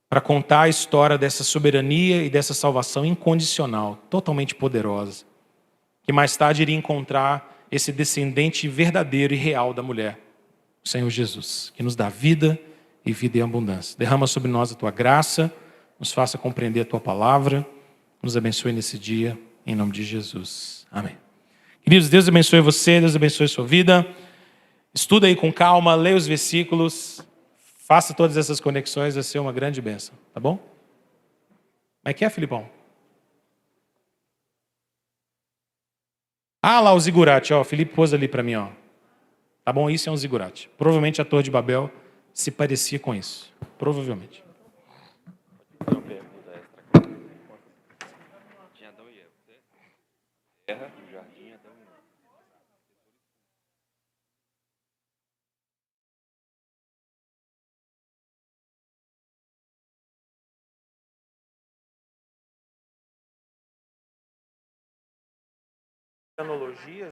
para contar a história dessa soberania e dessa salvação incondicional, totalmente poderosa, que mais tarde iria encontrar esse descendente verdadeiro e real da mulher, o Senhor Jesus, que nos dá vida e vida em abundância. Derrama sobre nós a tua graça, nos faça compreender a tua palavra, nos abençoe nesse dia, em nome de Jesus. Amém. Queridos, Deus abençoe você, Deus abençoe a sua vida. Estuda aí com calma, leia os versículos, faça todas essas conexões, vai ser uma grande bênção, tá bom? Como é que é, Filipão? Ah, lá o zigurate, ó, o Felipe pôs ali para mim, ó. Tá bom, isso é um zigurate. Provavelmente a Torre de Babel se parecia com isso. Provavelmente. Analogias